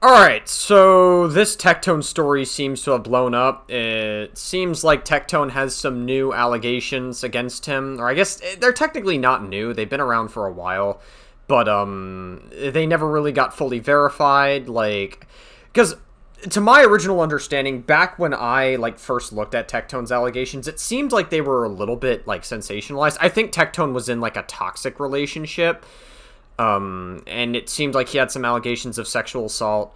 Alright, so this Tectone story seems to have blown up. It seems like Tectone has some new allegations against him. Or I guess they're technically not new. They've been around for a while. But, they never really got fully verified. Like, because to my original understanding, back when I, like, first looked at Tectone's allegations, it seemed like they were a little bit, like, sensationalized. I think Tectone was in, like, a toxic relationship. And it seemed like he had some allegations of sexual assault,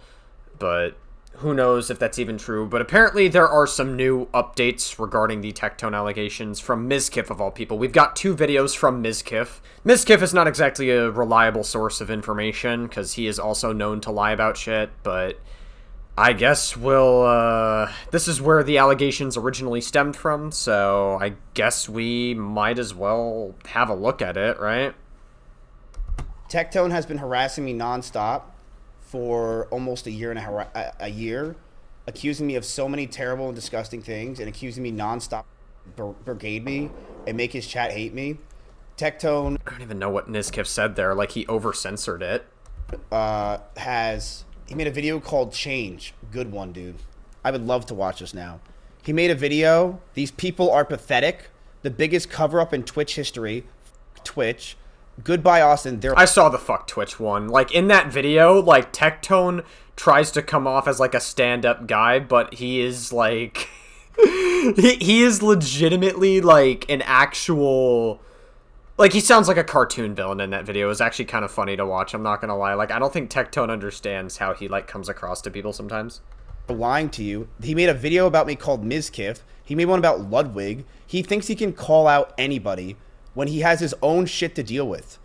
but who knows if that's even true. But apparently there are some new updates regarding the Tectone allegations from Mizkif, of all people. We've got 2 videos from Mizkif. Mizkif is not exactly a reliable source of information, because he is also known to lie about shit, but I guess this is where the allegations originally stemmed from, so I guess we might as well have a look at it, right? Tectone has been harassing me nonstop for almost a year a year, accusing me of so many terrible and disgusting things, and accusing me nonstop brigade me and make his chat hate me. Tectone I don't even know what Mizkif said there. Like, he over-censored it. he made a video called Change. Good one, dude. I would love to watch this now. He made a video. These people are pathetic. The biggest cover-up in Twitch history. Twitch. Goodbye, Austin. I saw the fuck Twitch one. Like, in that video, like, Tectone tries to come off as, like, a stand-up guy, but he is, like... he is legitimately, like, an actual... Like, he sounds like a cartoon villain in that video. It was actually kind of funny to watch, I'm not gonna lie. Like, I don't think Tectone understands how he, like, comes across to people sometimes. Lying to you. He made a video about me called Mizkif. He made one about Ludwig. He thinks he can call out anybody when he has his own shit to deal with.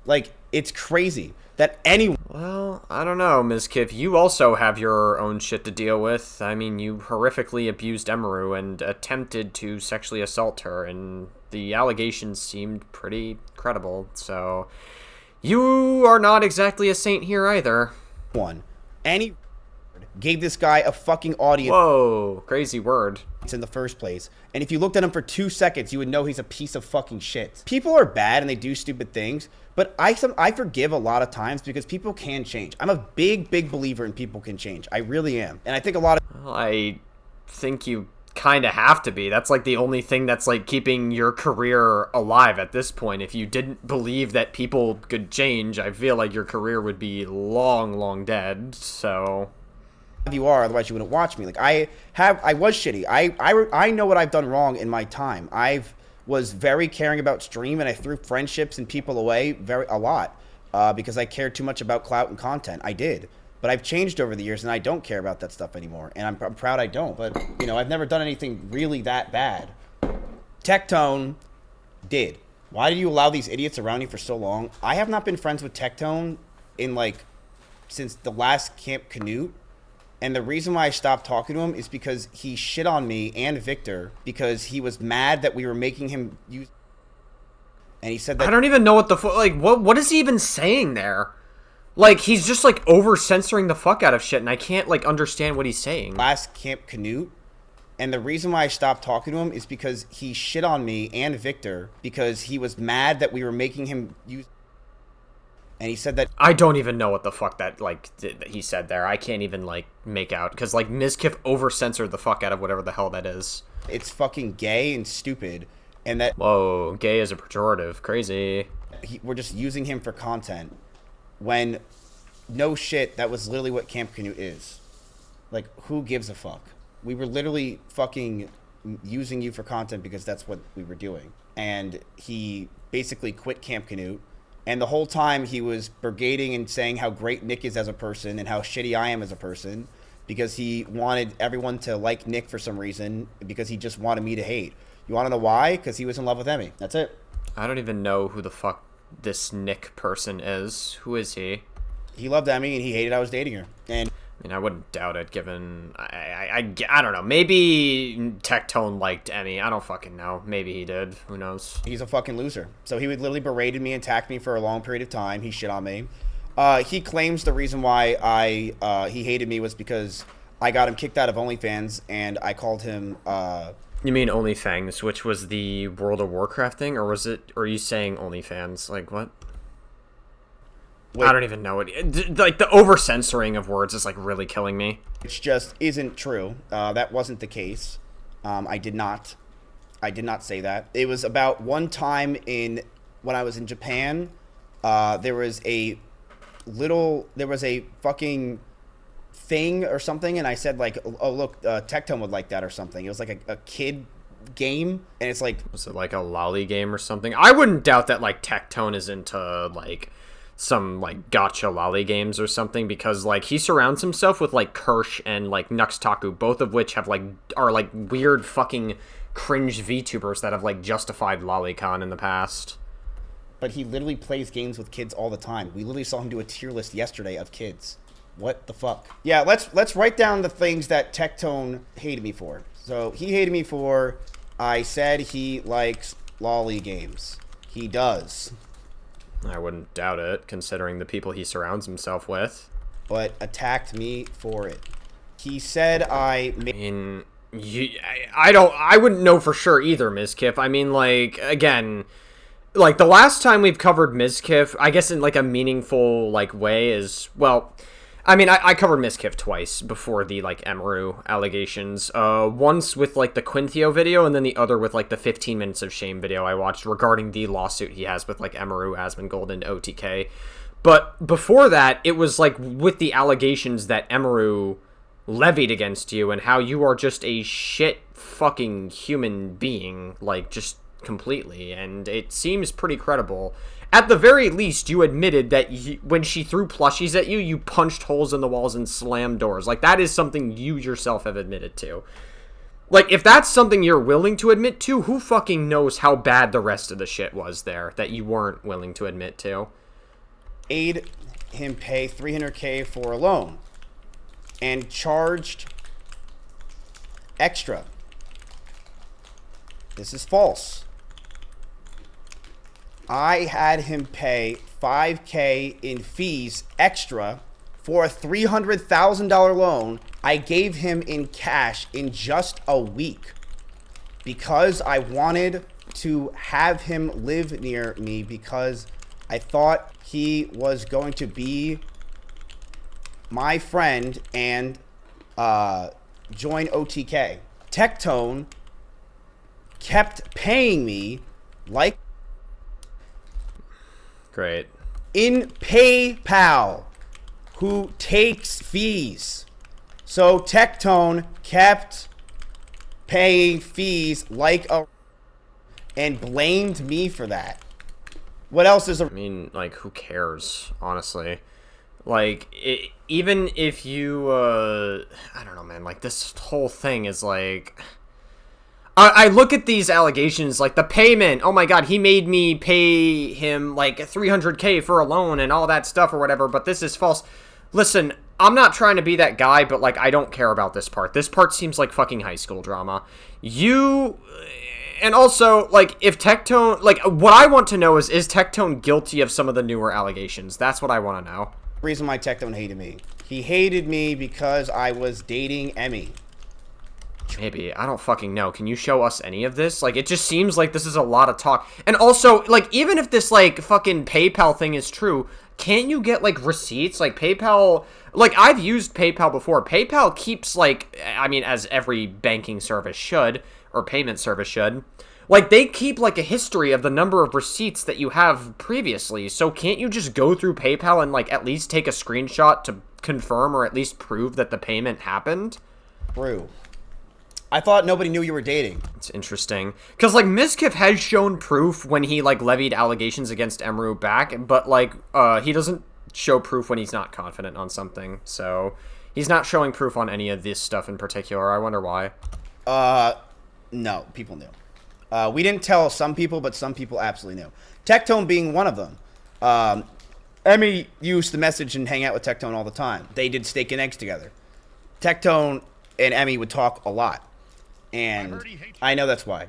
Like, it's crazy that anyone... Well, I don't know, Mizkif. You also have your own shit to deal with. I mean, you horrifically abused Emaru and attempted to sexually assault her, and the allegations seemed pretty credible, so... You are not exactly a saint here either. Any gave this guy a fucking audience. Whoa, crazy word. In the first place. And if you looked at him for 2 seconds, you would know he's a piece of fucking shit. People are bad and they do stupid things, but I forgive a lot of times because people can change. I'm a big believer in people can change. I really am. And I think a lot of... Well, I think you kind of have to be. That's like the only thing that's like keeping your career alive at this point. If you didn't believe that people could change, I feel like your career would be long dead, so... You are, otherwise you wouldn't watch me. Like, I was shitty. I know what I've done wrong in my time. Was very caring about stream, and I threw friendships and people away a lot because I cared too much about clout and content. I did, but I've changed over the years, and I don't care about that stuff anymore. And I'm proud I don't. But you know, I've never done anything really that bad. Tectone did. Why did you allow these idiots around you for so long? I have not been friends with Tectone since the last Camp Canute. And the reason why I stopped talking to him is because he shit on me and Victor because he was mad that we were making him use... And he said that... I don't even know what the... Like, what is he even saying there? Like, he's just, like, over-censoring the fuck out of shit, and I can't, like, understand what he's saying. Last Camp Canute. And the reason why I stopped talking to him is because he shit on me and Victor because he was mad that we were making him use... And he said that... I don't even know what the fuck that, like, he said there. I can't even, like, make out. Because, like, Mizkif over-censored the fuck out of whatever the hell that is. It's fucking gay and stupid. And that... Whoa, gay is a pejorative. Crazy. We're just using him for content. When, no shit, that was literally what Camp Canute is. Like, who gives a fuck? We were literally fucking using you for content because that's what we were doing. And he basically quit Camp Canute. And the whole time he was brigading and saying how great Nick is as a person and how shitty I am as a person because he wanted everyone to like Nick for some reason because he just wanted me to hate. You want to know why? Because he was in love with Emmy. That's it. I don't even know who the fuck this Nick person is. Who is he? He loved Emmy and he hated I was dating her. And I mean, I wouldn't doubt it, given... I don't know. Maybe Tectone liked Emmy. I don't fucking know. Maybe he did. Who knows? He's a fucking loser. So he would literally berated me and attacked me for a long period of time. He shit on me. He claims the reason why he hated me was because I got him kicked out of OnlyFans, and I called him... You mean OnlyFans, which was the World of Warcraft thing? Or are you saying OnlyFans? Like, what? I don't even know it. Like, the over-censoring of words is, like, really killing me. Which just isn't true. That wasn't the case. I did not say that. It was about one time when I was in Japan, there was a fucking thing or something, and I said, like, oh, look, Tectone would like that or something. It was like a kid game, and it's like... Was it like a lolly game or something? I wouldn't doubt that, like, Tectone is into, like, some, like, gotcha lolly games or something, because, like, he surrounds himself with, like, Kirsch and, like, Nuxtaku, both of which have, like, are, like, weird fucking cringe VTubers that have, like, justified LollyCon in the past. But he literally plays games with kids all the time. We literally saw him do a tier list yesterday of kids. What the fuck? Yeah, let's write down the things that Tectone hated me for. So he hated me for, I said he likes lolly games. He does. I wouldn't doubt it, considering the people he surrounds himself with. But attacked me for it. He said I mean, I wouldn't know for sure either, Mizkif. I mean, like, again, like, the last time we've covered Mizkif, I guess in, like, a meaningful, like, way is, well... I mean, I covered Mizkif twice before the, like, Emaru allegations. Once with, like, the Quinthio video, and then the other with, like, the 15 Minutes of Shame video I watched regarding the lawsuit he has with, like, Emaru, Asmongold, and OTK. But before that, it was, like, with the allegations that Emaru levied against you, and how you are just a shit fucking human being, like, just completely, and it seems pretty credible. At the very least, you admitted that when she threw plushies at you, you punched holes in the walls and slammed doors. Like, that is something you yourself have admitted to. Like, if that's something you're willing to admit to, who fucking knows how bad the rest of the shit was there that you weren't willing to admit to? Made him pay $300K for a loan and charged extra. This is false. I had him pay $5K in fees extra for a $300,000 loan I gave him in cash in just a week because I wanted to have him live near me because I thought he was going to be my friend and join OTK. Tectone kept paying me like... Great. In PayPal, who takes fees. So Tectone kept paying fees like a... and blamed me for that. What else is a... I mean, like, who cares, honestly? Like, even if you, I don't know, man, like, this whole thing is, like... I look at these allegations, like, the payment, oh my god, he made me pay him, like, $300K for a loan and all that stuff or whatever, but this is false. Listen, I'm not trying to be that guy, but, like, I don't care about this part. This part seems like fucking high school drama. And also, like, if Tectone... Like, what I want to know is Tectone guilty of some of the newer allegations? That's what I want to know. Reason why Tectone hated me. He hated me because I was dating Emmy. Maybe. I don't fucking know. Can you show us any of this? Like, it just seems like this is a lot of talk. And also, like, even if this, like, fucking PayPal thing is true, can't you get, like, receipts? Like, PayPal... Like, I've used PayPal before. PayPal keeps, like... I mean, as every banking service should, or payment service should. Like, they keep, like, a history of the number of receipts that you have previously. So can't you just go through PayPal and, like, at least take a screenshot to confirm or at least prove that the payment happened? True. I thought nobody knew you were dating. It's interesting. Because, like, Mizkif has shown proof when he, like, levied allegations against Emaru back, but, like, he doesn't show proof when he's not confident on something. So, he's not showing proof on any of this stuff in particular. I wonder why. No. People knew. We didn't tell some people, but some people absolutely knew. Tectone being one of them. Emmy used to message and hang out with Tectone all the time. They did steak and eggs together. Tectone and Emmy would talk a lot. And I know that's why.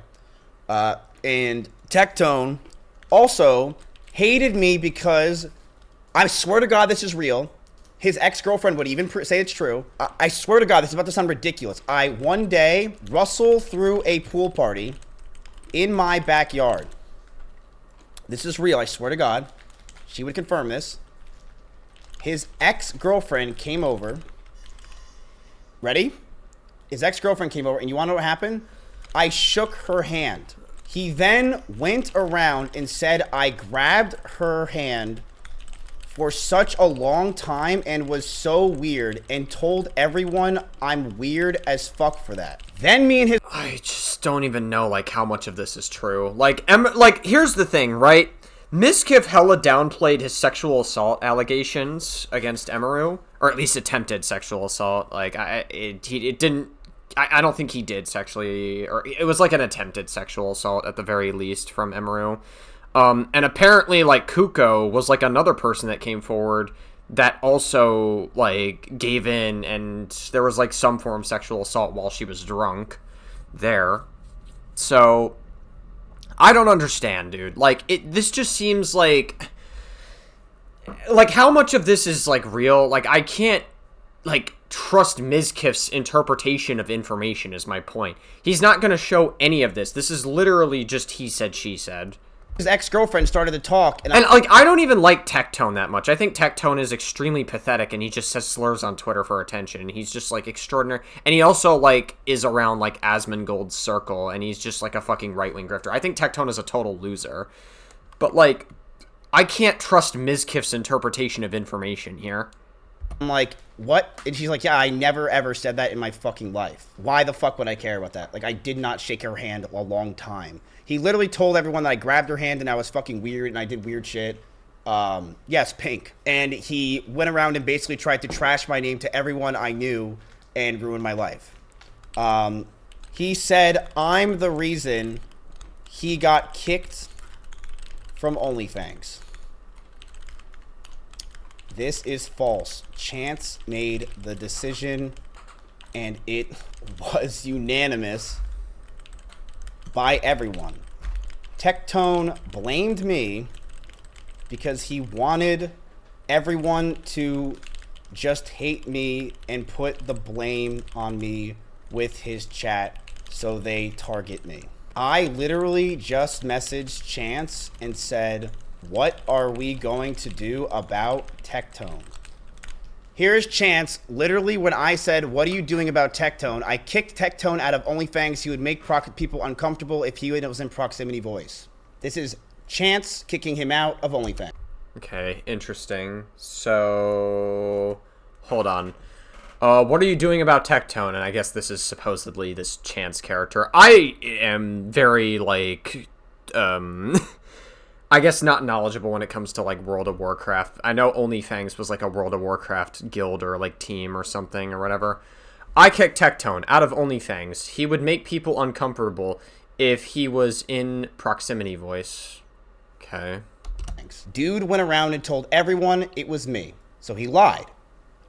And Tectone also hated me because, I swear to God this is real, his ex-girlfriend would even say it's true. I swear to God, this is about to sound ridiculous. One day, Russell threw a pool party in my backyard. This is real, I swear to God. She would confirm this. His ex-girlfriend came over. Ready? His ex-girlfriend came over, and you want to know what happened? I shook her hand. He then went around and said I grabbed her hand for such a long time and was so weird, and told everyone I'm weird as fuck for that. Then me and his... I just don't even know, like, how much of this is true. Like, here's the thing, right? Mizkif hella downplayed his sexual assault allegations against Emiru, or at least attempted sexual assault. Like, it didn't... I don't think he did sexually, or it was like an attempted sexual assault at the very least from Emiru. And apparently, like, Kuko was like another person that came forward that also, like, gave in, and there was like some form of sexual assault while she was drunk there. So, I don't understand, dude. Like, this just seems like how much of this is, like, real? Like, I can't, like, trust Mizkif's interpretation of information is my point. He's not going to show any of this. This is literally just he said, she said. His ex-girlfriend started to talk, and like, I don't even like Tectone that much. I think Tectone is extremely pathetic, and he just says slurs on Twitter for attention, and he's just, like, extraordinary. And he also, like, is around, like, Asmongold's circle, and he's just, like, a fucking right-wing grifter. I think Tectone is a total loser. But, like, I can't trust Mizkif's interpretation of information here. I'm like, what? And she's like, yeah, I never ever said that in my fucking life. Why the fuck would I care about that? Like, I did not shake her hand a long time. He literally told everyone that I grabbed her hand and I was fucking weird and I did weird shit. Yes, Pink. And he went around and basically tried to trash my name to everyone I knew and ruin my life. He said I'm the reason he got kicked from OnlyFans. This is false. Chance made the decision, and it was unanimous by everyone. Tectone blamed me because he wanted everyone to just hate me and put the blame on me with his chat, so they target me. I literally just messaged Chance and said, what are we going to do about Tectone? Here's Chance. Literally, when I said, what are you doing about Tectone? I kicked Tectone out of OnlyFans. He would make people uncomfortable if he was in proximity voice. This is Chance kicking him out of OnlyFans. Okay, interesting. So, hold on. What are you doing about Tectone? And I guess this is supposedly this Chance character. I am very, like, I guess not knowledgeable when it comes to, like, World of Warcraft. I know OnlyFans was, like, a World of Warcraft guild or, like, team or something or whatever. I kicked Tectone out of OnlyFans. He would make people uncomfortable if he was in proximity voice. Okay. Thanks. Dude went around and told everyone it was me. So he lied.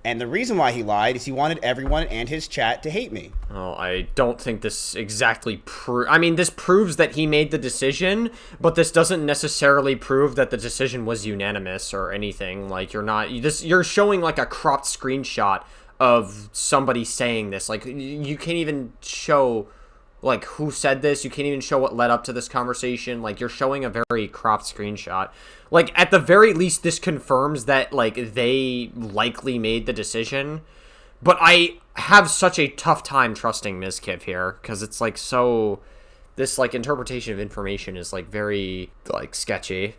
And the reason why he lied is he wanted everyone and his chat to hate me. Well, I don't think this exactly I mean, this proves that he made the decision, but this doesn't necessarily prove that the decision was unanimous or anything. Like, you're showing, like, a cropped screenshot of somebody saying this. Like, you can't even show, like, who said this. You can't even show what led up to this conversation. Like, you're showing a very cropped screenshot. Like, at the very least, this confirms that, like, they likely made the decision. But I have such a tough time trusting Mizkif here, because it's, like, so... This, like, interpretation of information is, like, very, like, sketchy.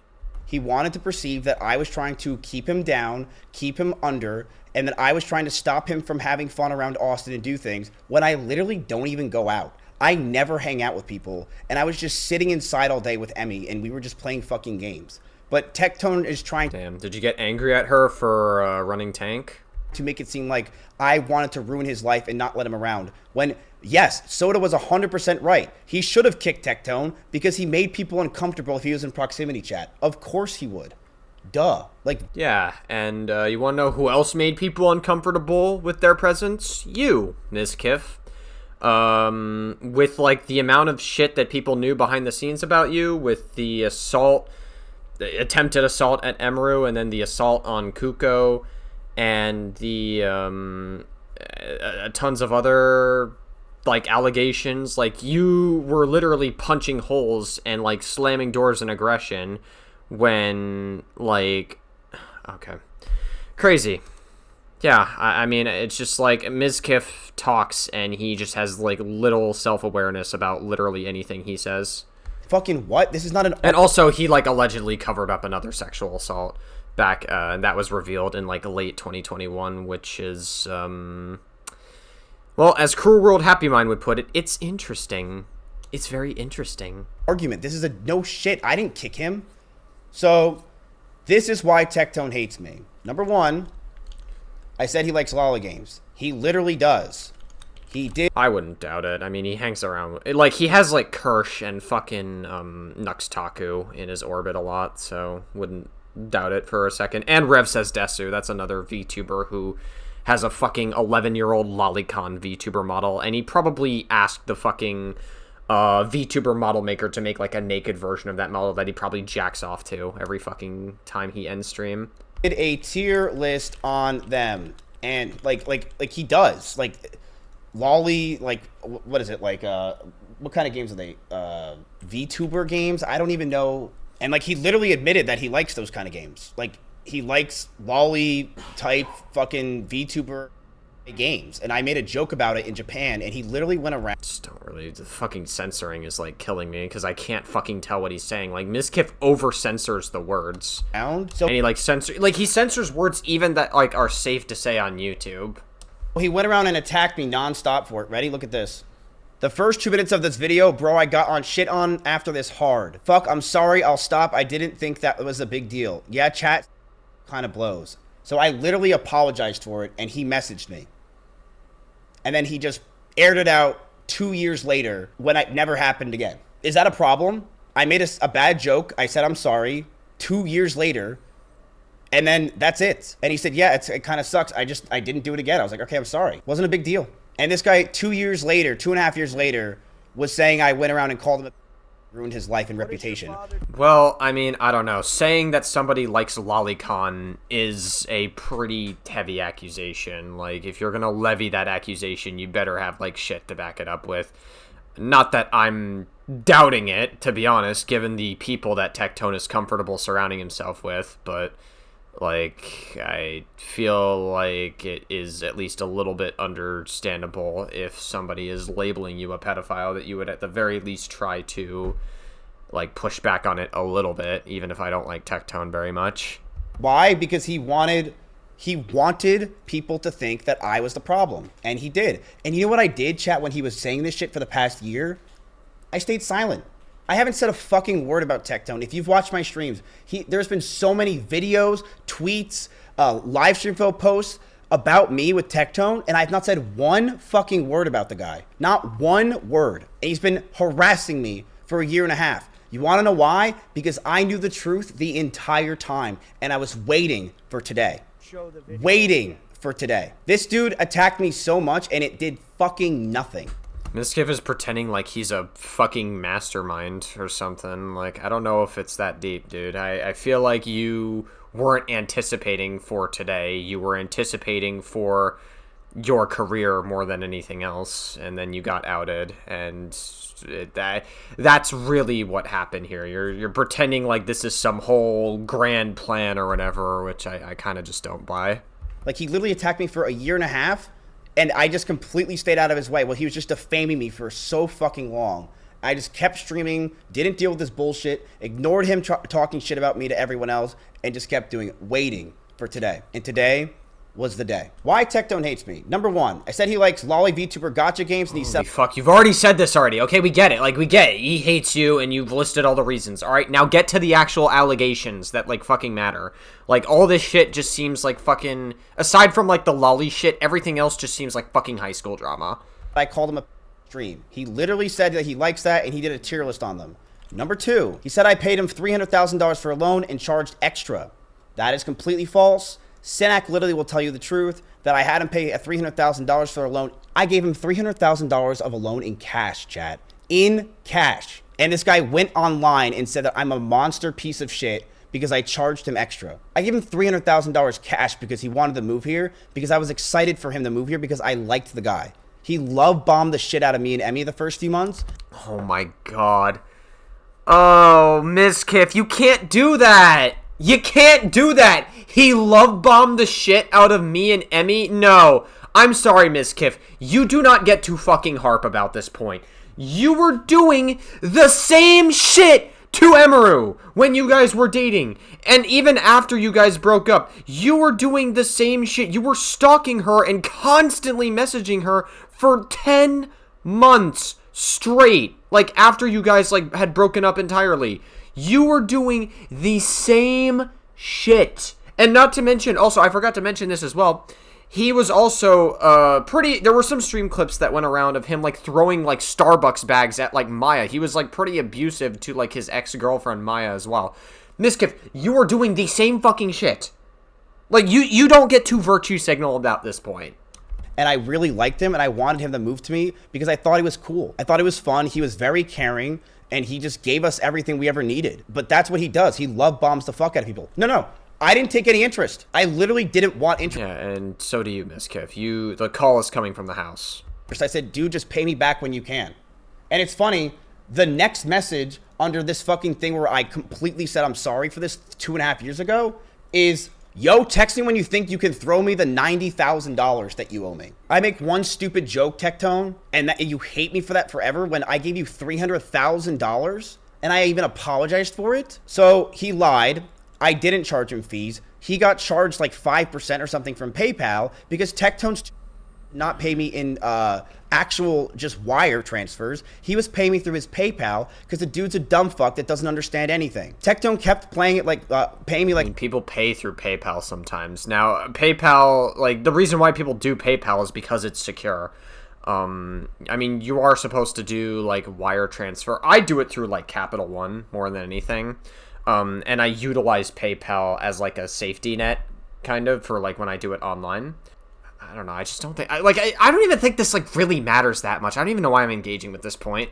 He wanted to perceive that I was trying to keep him down, keep him under, and that I was trying to stop him from having fun around Austin and do things, when I literally don't even go out. I never hang out with people, and I was just sitting inside all day with Emmy, and we were just playing fucking games. But Tectone is trying... Damn, did you get angry at her for running tank? To make it seem like I wanted to ruin his life and not let him around. When, yes, Soda was 100% right. He should have kicked Tectone because he made people uncomfortable if he was in proximity chat. Of course he would. Duh. Like... Yeah, and you want to know who else made people uncomfortable with their presence? You, Mizkif. With, like, the amount of shit that people knew behind the scenes about you, with the assault... The attempted assault at Emiru, and then the assault on Kuko, and the tons of other, like, allegations. Like, you were literally punching holes and, like, slamming doors in aggression when, like... Okay. Crazy. Yeah, I mean, it's just like Mizkif talks and he just has like little self-awareness about literally anything he says. Fucking what? This is not an... And also, he like allegedly covered up another sexual assault back, and that was revealed in like late 2021, which is, well, as Cruel World Happy Mind would put it, it's interesting. It's very interesting. Argument. This is a no shit. I didn't kick him. So, this is why Tectone hates me. Number one, I said he likes lolly games. He literally does. He did. I wouldn't doubt it. I mean, he hangs around. Like, he has, like, Kirsch and fucking Nuxtaku in his orbit a lot, so wouldn't doubt it for a second. And Rev Says Desu, that's another VTuber who has a fucking 11-year-old lolicon VTuber model, and he probably asked the fucking VTuber model maker to make, like, a naked version of that model that he probably jacks off to every fucking time he ends stream. Did a tier list on them, and like he does, like lolly, like what is it, like what kind of games are they, VTuber games? I don't even know. And like he literally admitted that he likes those kind of games. Like he likes lolly type fucking VTuber games, and I made a joke about it in Japan, and he literally went around. Just don't really. The fucking censoring is like killing me because I can't fucking tell what he's saying. Like Mizkif over censors the words, So and he he censors words even that like are safe to say on YouTube. he went around and attacked me nonstop for it. Ready? Look at this. The first 2 minutes of this video, bro, I got on shit on after this hard. Fuck, I'm sorry, I'll stop. I didn't think that was a big deal. Yeah, chat kind of blows. So I literally apologized for it, and he messaged me. And then he just aired it out 2 years later when it never happened again. Is that a problem? I made a bad joke. I said I'm sorry 2 years later, and then that's it. And he said, yeah, it kind of sucks. I didn't do it again. I was like, okay, I'm sorry. Wasn't a big deal. And this guy 2 years later, 2.5 years later, was saying I went around and called him, ruined his life and reputation. Well, I mean, I don't know. Saying that somebody likes lolicon is a pretty heavy accusation. Like, if you're gonna levy that accusation, you better have, like, shit to back it up with. Not that I'm doubting it, to be honest, given the people that Tectone is comfortable surrounding himself with, but, like, I feel like it is at least a little bit understandable if somebody is labeling you a pedophile that you would at the very least try to, like, push back on it a little bit, even if I don't like Tectone very much. Why? Because he wanted people to think that I was the problem, and he did. And you know what I did, chat, when he was saying this shit for the past year? I stayed silent. I haven't said a fucking word about Tectone. If you've watched my streams, there's been so many videos, tweets, live stream posts about me with Tectone, and I've not said one fucking word about the guy. Not one word. And he's been harassing me for 1.5 years. You want to know why? Because I knew the truth the entire time, and I was waiting for today. Waiting for today. This dude attacked me so much, and it did fucking nothing. Mizkif is pretending like he's a fucking mastermind or something. Like, I don't know if it's that deep, dude. I feel like you weren't anticipating for today. You were anticipating for your career more than anything else, and then you got outed, and that's really what happened here. You're pretending like this is some whole grand plan or whatever, which I kind of just don't buy. Like, he literally attacked me for 1.5 years, and I just completely stayed out of his way. Well, he was just defaming me for so fucking long. I just kept streaming, didn't deal with this bullshit, ignored him talking shit about me to everyone else, and just kept doing it, waiting for today. And today was the day. Why Tectone hates me? Number one, I said he likes lolly VTuber gotcha games, and he said, fuck, you've already said this already. Okay, we get it. Like, we get it. He hates you, and you've listed all the reasons. All right, now get to the actual allegations that, like, fucking matter. Like, all this shit just seems like fucking, aside from, like, the lolly shit, everything else just seems like fucking high school drama. I called him a stream. He literally said that he likes that, and he did a tier list on them. Number two, he said I paid him $300,000 for a loan and charged extra. That is completely false. Senak literally will tell you the truth, that I had him pay $300,000 for a loan. I gave him $300,000 of a loan in cash, chat. In cash. And this guy went online and said that I'm a monster piece of shit because I charged him extra. I gave him $300,000 cash because he wanted to move here, because I was excited for him to move here because I liked the guy. He love bombed the shit out of me and Emmy the first few months. Oh my god. Oh, Mizkif, you can't do that! You can't do that. He love bombed the shit out of me and Emmy. No, I'm sorry, Mizkif. You do not get to fucking harp about this point. You were doing the same shit to Emeru when you guys were dating. And even after you guys broke up, you were doing the same shit. You were stalking her and constantly messaging her for 10 months straight. Like, after you guys, like, had broken up entirely. You were doing the same shit. And not to mention, also, I forgot to mention this as well. He was also there were some stream clips that went around of him, like, throwing, like, Starbucks bags at, like, Maya. He was, like, pretty abusive to, like, his ex-girlfriend Maya as well. Mizkif, you are doing the same fucking shit. Like, you don't get to virtue signal about this point. And I really liked him, and I wanted him to move to me because I thought he was cool. I thought he was fun. He was very caring, and he just gave us everything we ever needed. But that's what he does. He love bombs the fuck out of people. No. I didn't take any interest. I literally didn't want interest. Yeah, and so do you, Mizkif. The call is coming from the house. I said, dude, just pay me back when you can. And it's funny, the next message under this fucking thing where I completely said I'm sorry for this 2.5 years ago is, yo, text me when you think you can throw me the $90,000 that you owe me. I make one stupid joke, Tectone, and you hate me for that forever when I gave you $300,000 and I even apologized for it. So he lied. I didn't charge him fees. He got charged like 5% or something from PayPal because Tectone's not pay me in actual just wire transfers. He was paying me through his PayPal because the dude's a dumb fuck that doesn't understand anything. Tectone kept playing it like paying me like. I mean, people pay through PayPal sometimes. Now, PayPal, like, the reason why people do PayPal is because it's secure. I mean, you are supposed to do like wire transfer. I do it through like Capital One more than anything. And I utilize PayPal as like a safety net kind of for like when I do it online. I don't know. I just don't think I don't even think this like really matters that much. I don't even know why I'm engaging with this point.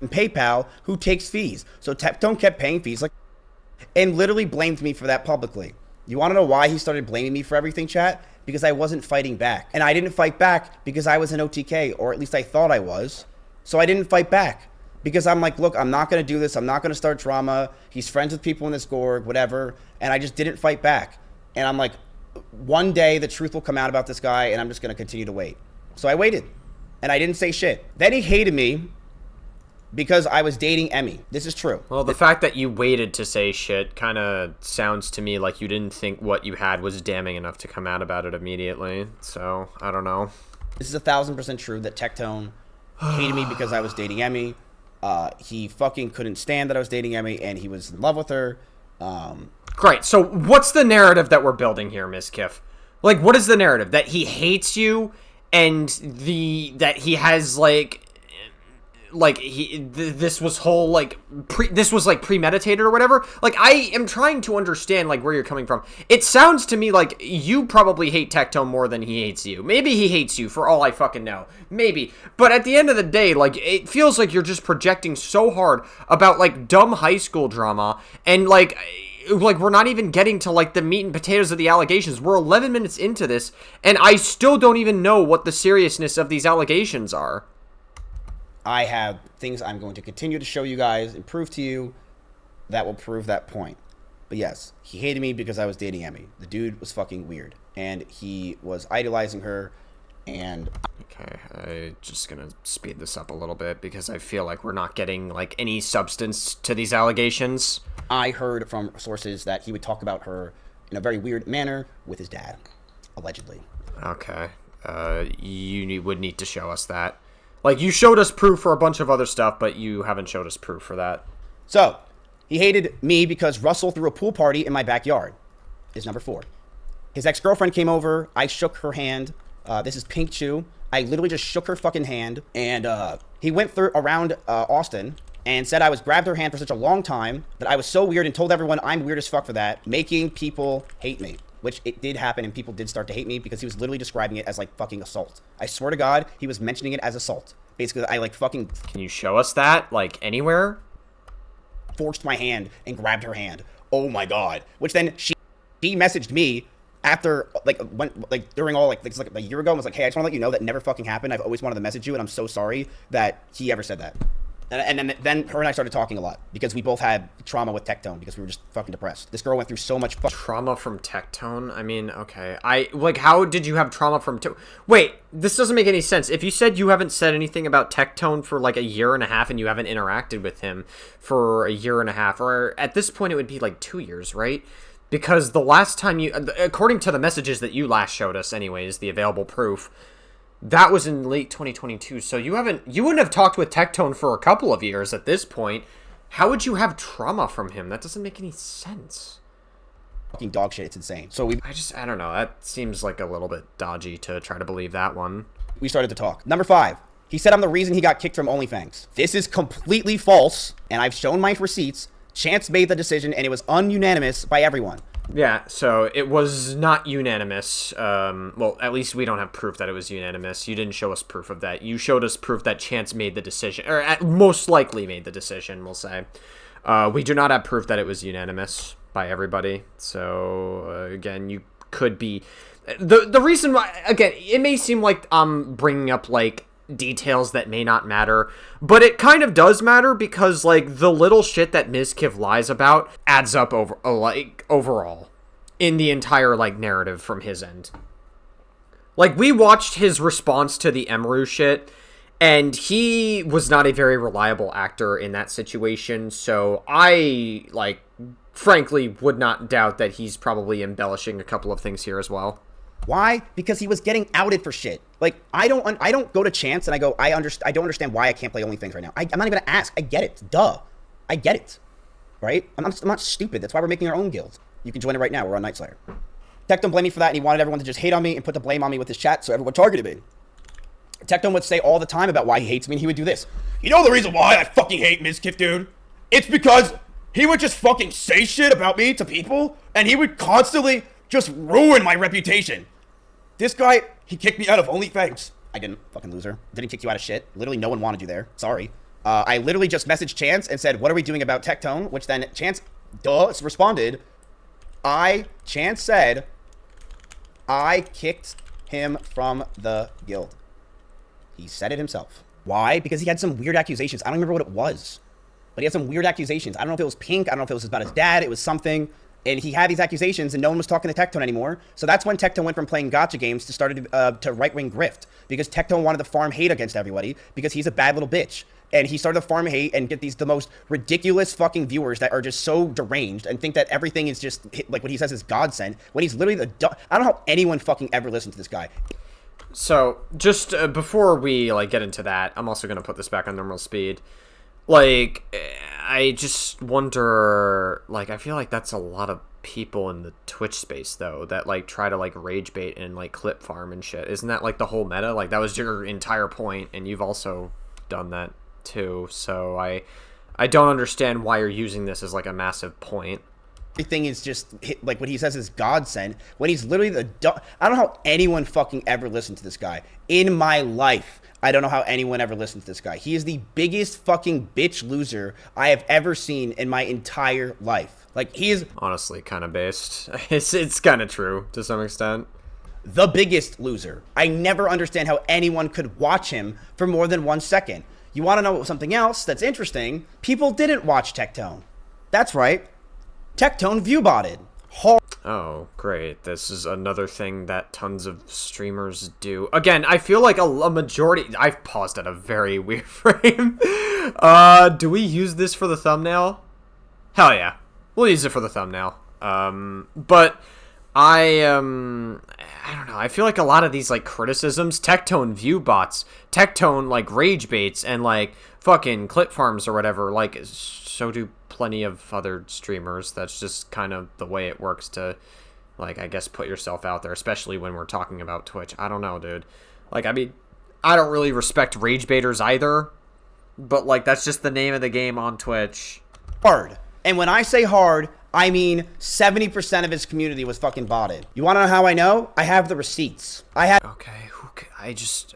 And PayPal, who takes fees. So Tectone kept paying fees like, and literally blamed me for that publicly. You want to know why he started blaming me for everything, chat? Because I wasn't fighting back. And I didn't fight back because I was an OTK, or at least I thought I was. So I didn't fight back. Because I'm like, look, I'm not going to do this. I'm not going to start drama. He's friends with people in this gorg, whatever. And I just didn't fight back. And I'm like, one day the truth will come out about this guy, and I'm just going to continue to wait. So I waited. And I didn't say shit. Then he hated me because I was dating Emmy. This is true. Well, the fact that you waited to say shit kind of sounds to me like you didn't think what you had was damning enough to come out about it immediately. So, I don't know. This is 1,000% true that Tectone hated me because I was dating Emmy. He fucking couldn't stand that I was dating Emmy, and he was in love with her. Great. So what's the narrative that we're building here, Mizkif? Like, what is the narrative? That he hates you, and that he has this was whole like this was like premeditated or whatever. Like, I am trying to understand like where you're coming from. It sounds to me like you probably hate Tectone more than he hates you. Maybe he hates you for all I fucking know. Maybe. But at the end of the day, like, it feels like you're just projecting so hard about like dumb high school drama, and like we're not even getting to like the meat and potatoes of the allegations. We're 11 minutes into this, and I still don't even know what the seriousness of these allegations are. I have things I'm going to continue to show you guys and prove to you that will prove that point. But yes, he hated me because I was dating Emmy. The dude was fucking weird, and he was idolizing her, and... Okay, I'm just gonna speed this up a little bit because I feel like we're not getting like any substance to these allegations. I heard from sources that he would talk about her in a very weird manner with his dad, allegedly. Okay, you would need to show us that. Like, you showed us proof for a bunch of other stuff, but you haven't showed us proof for that. So, he hated me because Russell threw a pool party in my backyard, is number 4. His ex-girlfriend came over. I shook her hand. This is Pinkchyu. I literally just shook her fucking hand. And he went around Austin and said I grabbed her hand for such a long time that I was so weird, and told everyone I'm weird as fuck for that, making people hate me. Which it did happen, and people did start to hate me because he was literally describing it as like fucking assault. I swear to God, he was mentioning it as assault. Basically, I like fucking... Can you show us that? Like, anywhere? Forced my hand and grabbed her hand. Oh my God. Which then she messaged me after, during all, it's like a year ago, and was like, hey, I just want to let you know that never fucking happened. I've always wanted to message you, and I'm so sorry that he ever said that. And then her and I started talking a lot because we both had trauma with Tectone because we were just fucking depressed. This girl went through so much trauma from Tectone. I mean, okay, how did you have trauma from? Wait, this doesn't make any sense. If you said you haven't said anything about Tectone for like a year and a half, and you haven't interacted with him for a year and a half, or at this point it would be like 2 years, right? Because the last time according to the messages that you last showed us, anyways, the available proof. That was in late 2022, so you wouldn't have talked with Tectone for a couple of years at this point. How would you have trauma from him? That doesn't make any sense. Fucking dog shit, it's insane. So I don't know, that seems like a little bit dodgy to try to believe that one. We started to talk. Number 5, he said I'm the reason he got kicked from OnlyFans. This is completely false, and I've shown my receipts. Chance made the decision, and it was ununanimous by everyone. Yeah, so it was not unanimous. Well, at least we don't have proof that it was unanimous. You didn't show us proof of that. You showed us proof that Chance made the decision, or most likely made the decision, we'll say. We do not have proof that it was unanimous by everybody. So, again, you could be... The reason why... Again, it may seem like I'm bringing up, like, details that may not matter, but it kind of does matter because, like, the little shit that Mizkif lies about adds up overall in the entire, like, narrative from his end. Like, we watched his response to the Emru shit, and he was not a very reliable actor in that situation, so I, like, frankly would not doubt that he's probably embellishing a couple of things here as well. Why? Because he was getting outed for shit. Like, I don't go to Chance and I go, I don't understand why I can't play OnlyFans right now. I'm not even gonna ask. I get it. Duh. I get it. Right? I'm not stupid. That's why we're making our own guild. You can join it right now. We're on Night Slayer. Tectone blamed me for that, and he wanted everyone to just hate on me and put the blame on me with his chat, so everyone targeted me. Tectone would say all the time about why he hates me, and he would do this. You know the reason why I fucking hate Mizkif, dude? It's because he would just fucking say shit about me to people, and he would constantly just ruin my reputation. This guy, he kicked me out of OnlyFans. I didn't, fucking loser. Didn't kick you out of shit. Literally no one wanted you there. Sorry. I literally just messaged Chance and said, what are we doing about Tectone? Which then Chance, responded. Chance said, I kicked him from the guild. He said it himself. Why? Because he had some weird accusations. I don't remember what it was. But he had some weird accusations. I don't know if it was Pink. I don't know if it was about his dad. It was something. And he had these accusations, and no one was talking to Tectone anymore. So that's when Tectone went from playing gacha games to started to right-wing grift. Because Tectone wanted to farm hate against everybody, because he's a bad little bitch. And he started to farm hate and get the most ridiculous fucking viewers that are just so deranged and think that everything is just, like what he says is God sent, when he's literally I don't know how anyone fucking ever listened to this guy. So, just before we, like, get into that, I'm also going to put this back on normal speed. Like, I just wonder, like, I feel like that's a lot of people in the Twitch space, though, that, like, try to, like, rage bait and, like, clip farm and shit. Isn't that, like, the whole meta? Like, that was your entire point, and you've also done that, too. So, I don't understand why you're using this as, like, a massive point. Everything is just, like, what he says is God sent, when he's literally I don't know how anyone fucking ever listened to this guy. In my life, I don't know how anyone ever listened to this guy. He is the biggest fucking bitch loser I have ever seen in my entire life. Like, he is... honestly, kind of based. It's kind of true, to some extent. The biggest loser. I never understand how anyone could watch him for more than 1 second. You want to know something else that's interesting? People didn't watch Tectone. That's right. Tectone viewbotted. Oh, great. This is another thing that tons of streamers do. Again, I feel like a majority... I've paused at a very weird frame. Do we use this for the thumbnail? Hell yeah. We'll use it for the thumbnail. But I don't know. I feel like a lot of these, like, criticisms, Tectone view bots, Tectone, like, rage baits, and, like, fucking clip farms or whatever, like, so do plenty of other streamers. That's just kind of the way it works to, like, I guess put yourself out there, especially when we're talking about Twitch. I don't know, dude. Like, I mean, I don't really respect rage baiters either, but, like, that's just the name of the game on Twitch. Hard. And when I say hard, I mean 70% of his community was fucking botted. You want to know how I know? I have the receipts. Okay,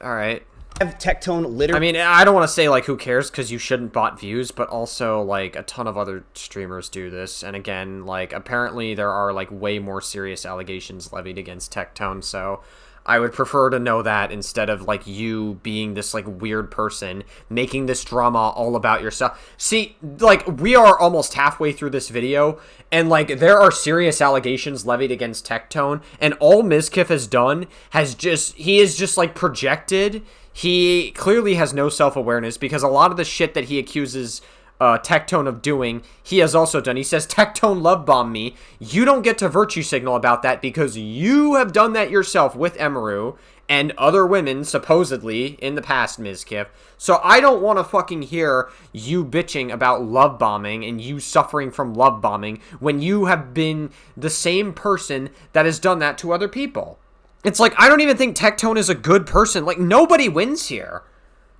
alright. Have Tectone literally... I mean, I don't want to say, like, who cares, because you shouldn't bot views, but also, like, a ton of other streamers do this, and again, like, apparently there are, like, way more serious allegations levied against Tectone, so I would prefer to know that instead of, like, you being this, like, weird person, making this drama all about yourself. See, like, we are almost halfway through this video, and, like, there are serious allegations levied against Tectone, and all Mizkif has done he is just, like, projected. He clearly has no self-awareness, because a lot of the shit that he accuses Tectone of doing, he has also done. He says, Tectone love bombed me. You don't get to virtue signal about that because you have done that yourself with Emiru and other women, supposedly, in the past, Mizkif. So I don't want to fucking hear you bitching about love bombing and you suffering from love bombing when you have been the same person that has done that to other people. It's like, I don't even think Tectone is a good person. Like, nobody wins here.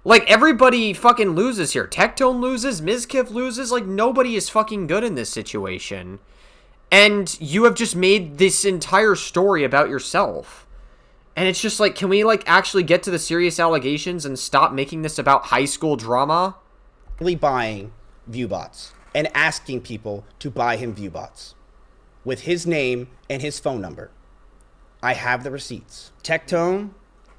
Like, everybody fucking loses here. Tectone loses, Mizkif loses. Like, nobody is fucking good in this situation. And you have just made this entire story about yourself. And it's just like, can we, like, actually get to the serious allegations and stop making this about high school drama? Really buying viewbots and asking people to buy him viewbots with his name and his phone number. I have the receipts. Tectone,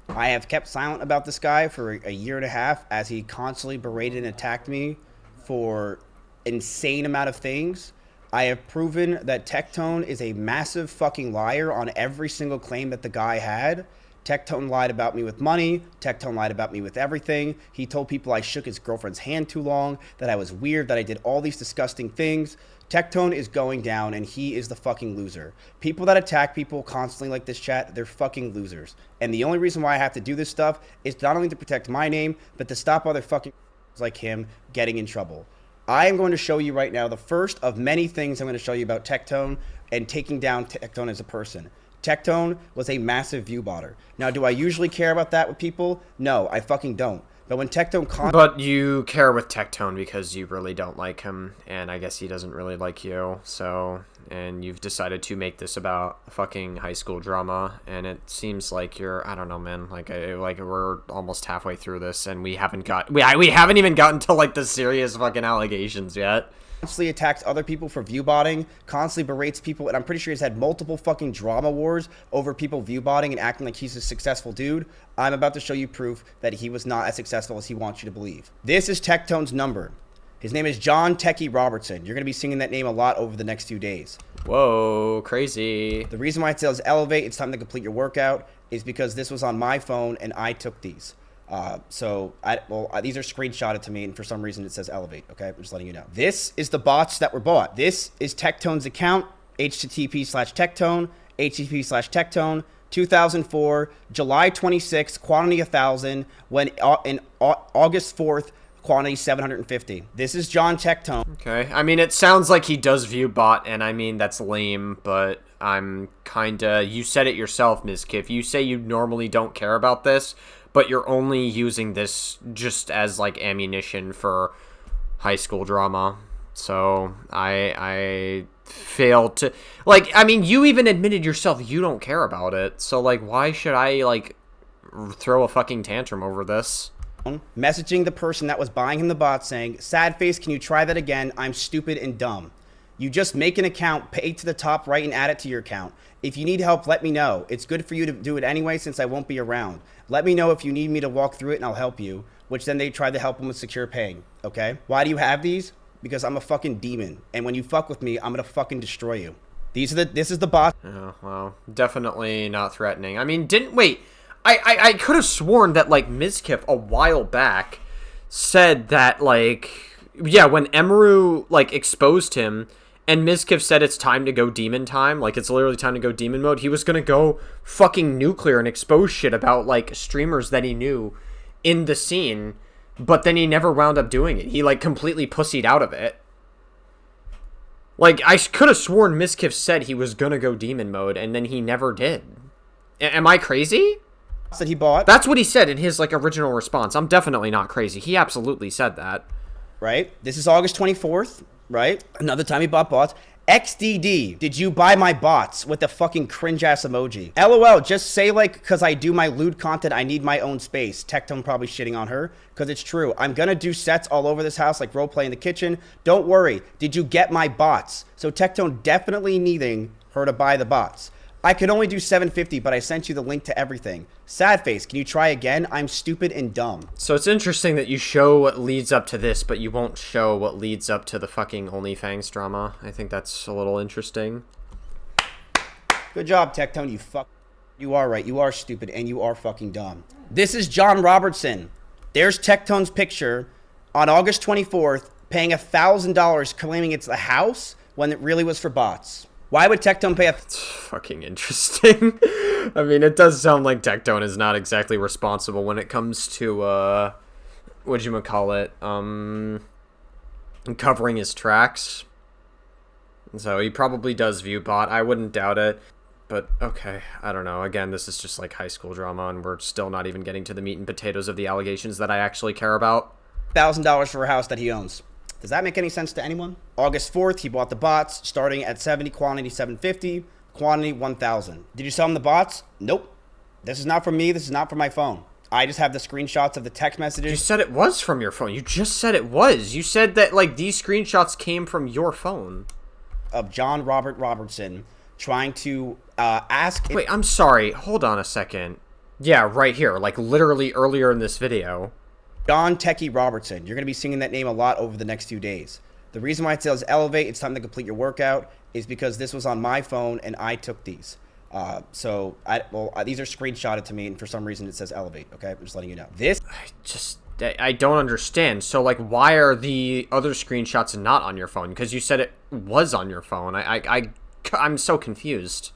I have kept silent about this guy for a year and a half as he constantly berated and attacked me for insane amount of things. I have proven that Tectone is a massive fucking liar on every single claim that the guy had. Tectone lied about me with money. Tectone lied about me with everything. He told people I shook his girlfriend's hand too long, that I was weird, that I did all these disgusting things. Tectone is going down, and he is the fucking loser. People that attack people constantly like this chat, they're fucking losers. And the only reason why I have to do this stuff is not only to protect my name, but to stop other fucking like him getting in trouble. I am going to show you right now the first of many things I'm going to show you about Tectone and taking down Tectone as a person. Tectone was a massive view botter. Now, do I usually care about that with people? No, I fucking don't. But when Tectone... But you care with Tectone because you really don't like him, and I guess he doesn't really like you, so... And you've decided to make this about fucking high school drama, and it seems like you're... I don't know, man. Like we're almost halfway through this, and we haven't even gotten to, like, the serious fucking allegations yet. Constantly attacks other people for viewbotting, constantly berates people, and I'm pretty sure he's had multiple fucking drama wars over people viewbotting and acting like he's a successful dude. I'm about to show you proof that he was not as successful as he wants you to believe. This is Tectone's number. His name is John Techie Robertson. You're going to be singing that name a lot over the next few days. Whoa, crazy. The reason why it says elevate, it's time to complete your workout, is because this was on my phone and I took these. These are screenshotted to me, and for some reason it says elevate, okay? I'm just letting you know. This is the bots that were bought. This is Tectone's account, http/Tectone, http/Tectone, 2004, July 26th, quantity 1,000, when in August 4th, quantity 750. This is John Tectone. Okay, I mean, it sounds like he does view bot, and I mean, that's lame, but I'm kinda... You said it yourself, Mizkif. You say you normally don't care about this, but you're only using this just as, like, ammunition for high school drama. So, I failed to... Like, I mean, you even admitted yourself you don't care about it. So, like, why should I, like, throw a fucking tantrum over this? Messaging the person that was buying him the bot saying, sad face, can you try that again? I'm stupid and dumb. You just make an account, pay to the top right, and add it to your account. If you need help, let me know. It's good for you to do it anyway since I won't be around. Let me know if you need me to walk through it and I'll help you. Which then they tried to help him with secure paying, okay? Why do you have these? Because I'm a fucking demon. And when you fuck with me, I'm gonna fucking destroy you. This is the boss. Oh, well, definitely not threatening. I mean, wait. I could have sworn that, like, Mizkif a while back said that, like, yeah, when Emiru, like, exposed him, and Mizkif said it's time to go demon time, like, it's literally time to go demon mode, he was gonna go fucking nuclear and expose shit about, like, streamers that he knew in the scene, but then he never wound up doing it. He, like, completely pussied out of it. Like, I could have sworn Mizkif said he was gonna go demon mode, and then he never did. Am I crazy? That he bought. That's what he said in his, like, original response. I'm definitely not crazy. He absolutely said that. Right? This is August 24th, right? Another time he bought bots. XDD, did you buy my bots with the fucking cringe-ass emoji? LOL, just say, like, because I do my lewd content, I need my own space. Tectone probably shitting on her, because it's true. I'm going to do sets all over this house, like roleplay in the kitchen. Don't worry. Did you get my bots? So Tectone definitely needing her to buy the bots. I could only do 750, but I sent you the link to everything. Sad face, can you try again? I'm stupid and dumb. So it's interesting that you show what leads up to this, but you won't show what leads up to the fucking OnlyFans drama. I think that's a little interesting. Good job, Tectone, you fuck. You are right, you are stupid, and you are fucking dumb. This is John Robertson. There's Tectone's picture on August 24th, paying $1,000, claiming it's the house when it really was for bots. Why would Tectone pay It's fucking interesting. I mean, it does sound like Tectone is not exactly responsible when it comes to, whatchamacallit, covering his tracks. So he probably does view bot. I wouldn't doubt it. But, okay, I don't know. Again, this is just like high school drama, and we're still not even getting to the meat and potatoes of the allegations that I actually care about. $1,000 for a house that he owns? Does that make any sense to anyone? August 4th, he bought the bots, starting at 70, quantity 750, quantity 1,000. Did you sell him the bots? Nope. This is not from me. This is not from my phone. I just have the screenshots of the text messages. You said it was from your phone. You just said it was. You said that, like, these screenshots came from your phone. Of John Robertson trying to ask... Wait, I'm sorry. Hold on a second. Yeah, right here. Like, literally earlier in this video. John Techie Robertson. You're going to be singing that name a lot over the next few days. The reason why it says elevate, it's time to complete your workout, is because this was on my phone and I took these. These are screenshotted to me, and for some reason it says elevate, okay? I'm just letting you know. I don't understand. So, like, why are the other screenshots not on your phone? Because you said it was on your phone. I'm so confused.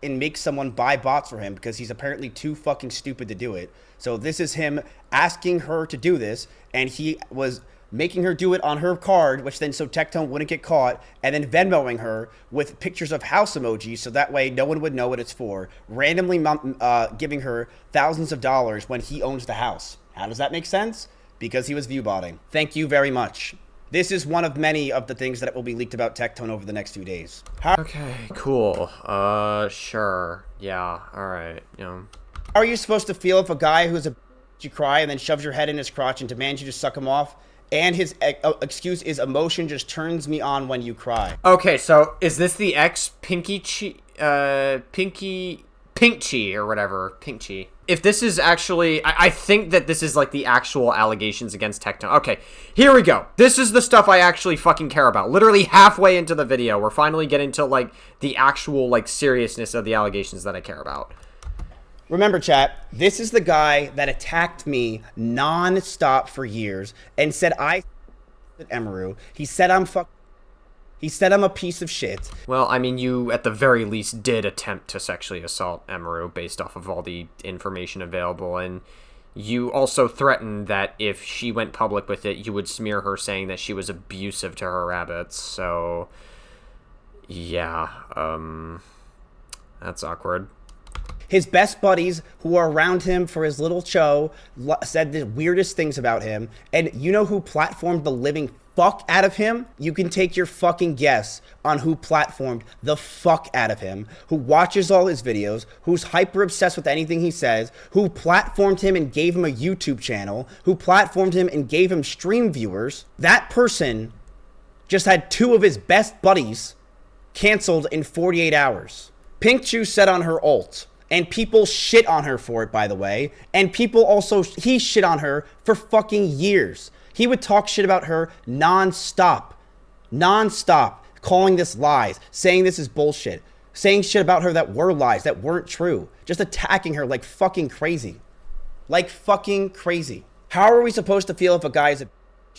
And make someone buy bots for him because he's apparently too fucking stupid to do it. So this is him asking her to do this, and he was making her do it on her card, which then so Tectone wouldn't get caught, and then Venmoing her with pictures of house emojis so that way no one would know what it's for, randomly giving her thousands of dollars when he owns the house. How does that make sense? Because he was viewbotting. Thank you very much. This is one of many of the things that will be leaked about Tectone over the next few days. Okay, cool. Sure. Yeah, alright. How are you supposed to feel if a guy who's a you cry and then shoves your head in his crotch and demands you to suck him off, and his excuse is emotion just turns me on when you cry? Okay, so is this the Pinkchyu or whatever, Pinkchyu? If this is actually, I think that this is like the actual allegations against Tectone. Okay, here we go. This is the stuff I actually fucking care about. Literally halfway into the video, we're finally getting to like the actual like seriousness of the allegations that I care about. Remember, chat, this is the guy that attacked me non-stop for years and said I Emaru. He said I'm a piece of shit. Well, I mean, you at the very least did attempt to sexually assault Emaru based off of all the information available, and you also threatened that if she went public with it, you would smear her saying that she was abusive to her rabbits, so yeah, that's awkward. His best buddies who are around him for his little show said the weirdest things about him, and you know who platformed the living fuck out of him? You can take your fucking guess on who platformed the fuck out of him, who watches all his videos, who's hyper obsessed with anything he says, who platformed him and gave him a YouTube channel, who platformed him and gave him stream viewers. That person just had two of his best buddies canceled in 48 hours. Pinkchyu said on her ult, and people shit on her for it, by the way, and people also, he shit on her for fucking years. He would talk shit about her non-stop, calling this lies, saying this is bullshit, saying shit about her that were lies, that weren't true, just attacking her like fucking crazy. Like fucking crazy. How are we supposed to feel if a guy is a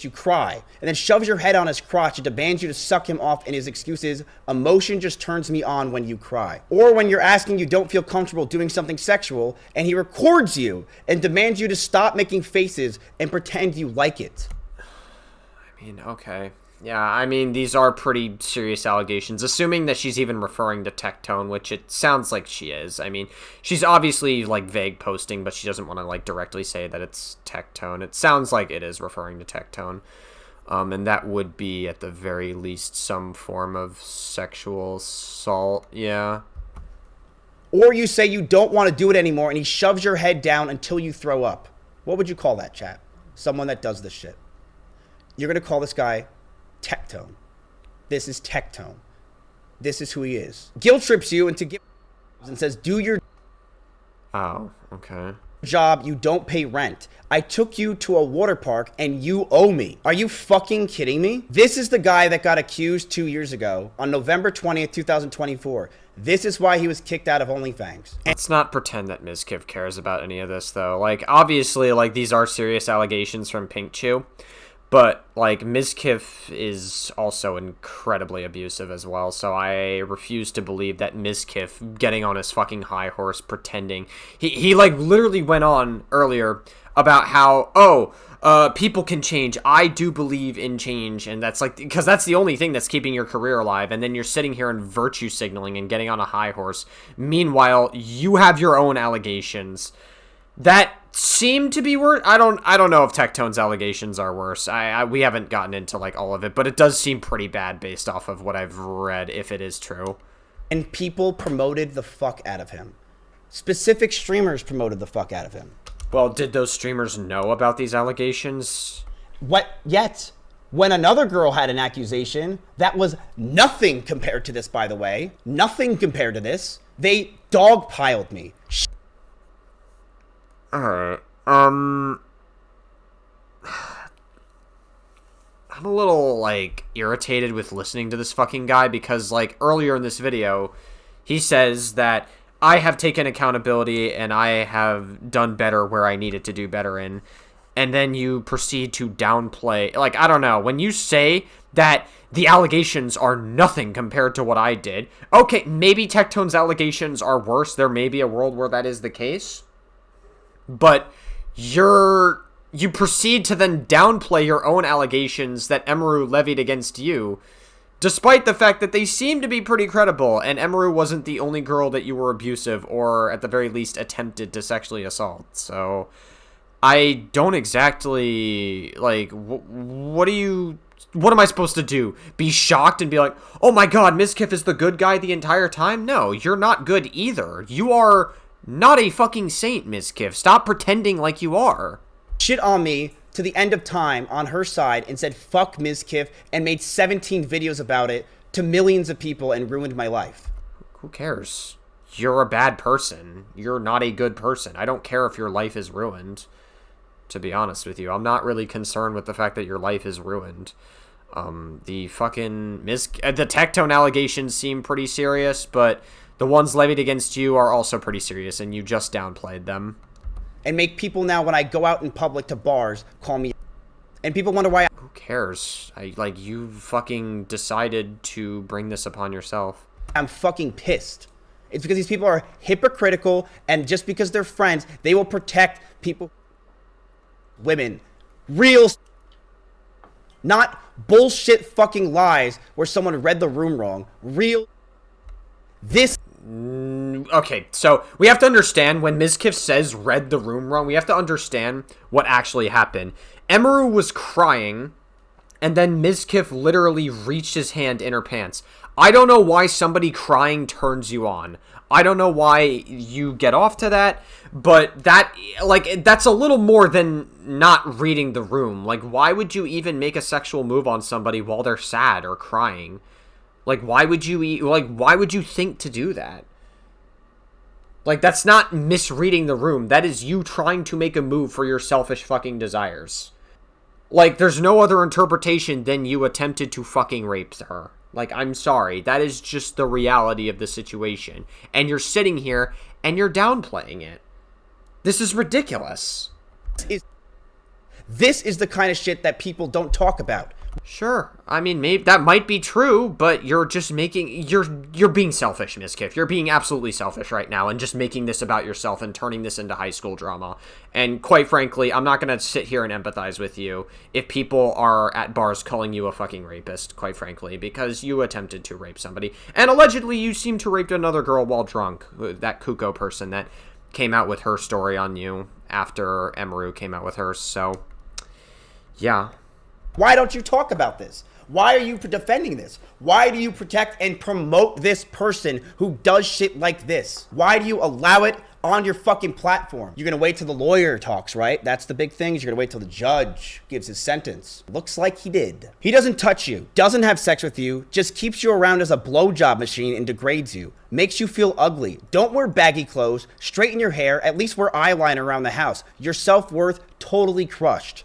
you cry and then shoves your head on his crotch and demands you to suck him off, and his excuse is emotion just turns me on when you cry? Or when you're asking you don't feel comfortable doing something sexual and he records you and demands you to stop making faces and pretend you like it. I mean, okay. Yeah, I mean, these are pretty serious allegations, assuming that she's even referring to Tectone, which it sounds like she is. I mean, she's obviously, like, vague posting, but she doesn't want to, like, directly say that it's Tectone. It sounds like it is referring to Tectone, and that would be, at the very least, some form of sexual assault, yeah. Or you say you don't want to do it anymore, and he shoves your head down until you throw up. What would you call that, chat? Someone that does this shit. You're going to call this guy Tectone. This is Tectone. This is who he is. Guilt trips you into and says, do your Oh, okay. job, you don't pay rent. I took you to a water park and you owe me. Are you fucking kidding me? This is the guy that got accused 2 years ago on November 20th, 2024. This is why he was kicked out of OnlyFans. Let's not pretend that Mizkif cares about any of this, though. Like, obviously, like, these are serious allegations from Pinkchyu, but, like, Mizkif is also incredibly abusive as well, so I refuse to believe that Mizkif getting on his fucking high horse pretending. He like, literally went on earlier about how, people can change. I do believe in change, and that's like, because that's the only thing that's keeping your career alive, and then you're sitting here and virtue signaling and getting on a high horse. Meanwhile, you have your own allegations that seem to be worse. I don't know if Tectone's allegations are worse. We haven't gotten into, like, all of it, but it does seem pretty bad based off of what I've read, if it is true. And people promoted the fuck out of him. Specific streamers promoted the fuck out of him. Well, did those streamers know about these allegations? What yet? When another girl had an accusation that was nothing compared to this, by the way, nothing compared to this, they dogpiled me. Alright, I'm a little, like, irritated with listening to this fucking guy because, like, earlier in this video, he says that I have taken accountability and I have done better where I needed to do better in. And then you proceed to downplay. Like, I don't know. When you say that the allegations are nothing compared to what I did, okay, maybe Tectone's allegations are worse. There may be a world where that is the case. But you proceed to then downplay your own allegations that Emeru levied against you, despite the fact that they seem to be pretty credible, and Emeru wasn't the only girl that you were abusive or, at the very least, attempted to sexually assault. So, I don't exactly, like, what am I supposed to do? Be shocked and be like, oh my god, Mizkif is the good guy the entire time? No, you're not good either. You are not a fucking saint, Mizkif. Stop pretending like you are. Shit on me to the end of time on her side and said fuck Mizkif and made 17 videos about it to millions of people and ruined my life. Who cares? You're a bad person. You're not a good person. I don't care if your life is ruined, to be honest with you. I'm not really concerned with the fact that your life is ruined. The fucking the Tectone allegations seem pretty serious, but the ones levied against you are also pretty serious, and you just downplayed them. And make people now, when I go out in public to bars, call me. And people wonder why. Who cares? You fucking decided to bring this upon yourself. I'm fucking pissed. It's because these people are hypocritical, and just because they're friends, they will protect people. Women. Real. Not bullshit fucking lies where someone read the room wrong. Real. This. Okay, so we have to understand when Mizkif says read the room wrong, we have to understand what actually happened. Emeru was crying, and then Mizkif literally reached his hand in her pants. I don't know why somebody crying turns you on. I don't know why you get off to that, but that's a little more than not reading the room. Like, why would you even make a sexual move on somebody while they're sad or crying? Like, why would you think to do that? Like, that's not misreading the room. That is you trying to make a move for your selfish fucking desires. Like, there's no other interpretation than you attempted to fucking rape her. Like, I'm sorry. That is just the reality of the situation. And you're sitting here and you're downplaying it. This is ridiculous. This is the kind of shit that people don't talk about. Sure. I mean, maybe that might be true, but you're just you're being selfish, Mizkif. You're being absolutely selfish right now and just making this about yourself and turning this into high school drama. And quite frankly, I'm not going to sit here and empathize with you if people are at bars calling you a fucking rapist, quite frankly, because you attempted to rape somebody. And allegedly, you seem to rape another girl while drunk, that Kuko person that came out with her story on you after Emeru came out with hers. So, yeah. Why don't you talk about this? Why are you defending this? Why do you protect and promote this person who does shit like this? Why do you allow it? on your fucking platform. You're gonna wait till the lawyer talks, right? That's the big thing. You're gonna wait till the judge gives his sentence. Looks like he did. He doesn't touch you, doesn't have sex with you, just keeps you around as a blowjob machine and degrades you. Makes you feel ugly. Don't wear baggy clothes, straighten your hair, at least wear eyeliner around the house. Your self-worth totally crushed.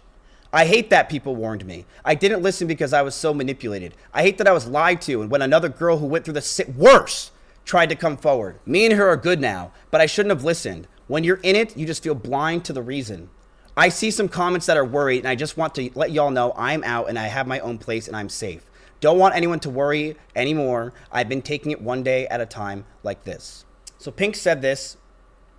I hate that people warned me. I didn't listen because I was so manipulated. I hate that I was lied to, and when another girl who went through the worse tried to come forward. Me and her are good now, but I shouldn't have listened. When you're in it, you just feel blind to the reason. I see some comments that are worried, and I just want to let y'all know I'm out and I have my own place and I'm safe. Don't want anyone to worry anymore. I've been taking it one day at a time like this. So Pink said this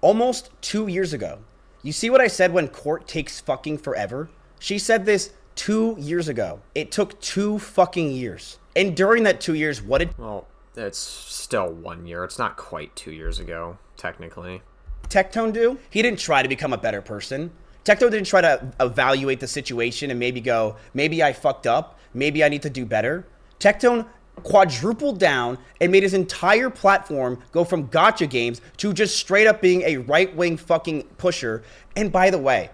almost 2 years ago. You see what I said when court takes fucking forever? She said this 2 years ago. It took 2 fucking years. And during that 2 years, what did... Well, it's still 1 year. It's not quite 2 years ago, technically. Tectone do? He didn't try to become a better person. Tectone didn't try to evaluate the situation and maybe go, maybe I fucked up. Maybe I need to do better. Tectone quadrupled down and made his entire platform go from gotcha games to just straight up being a right-wing fucking pusher. And by the way,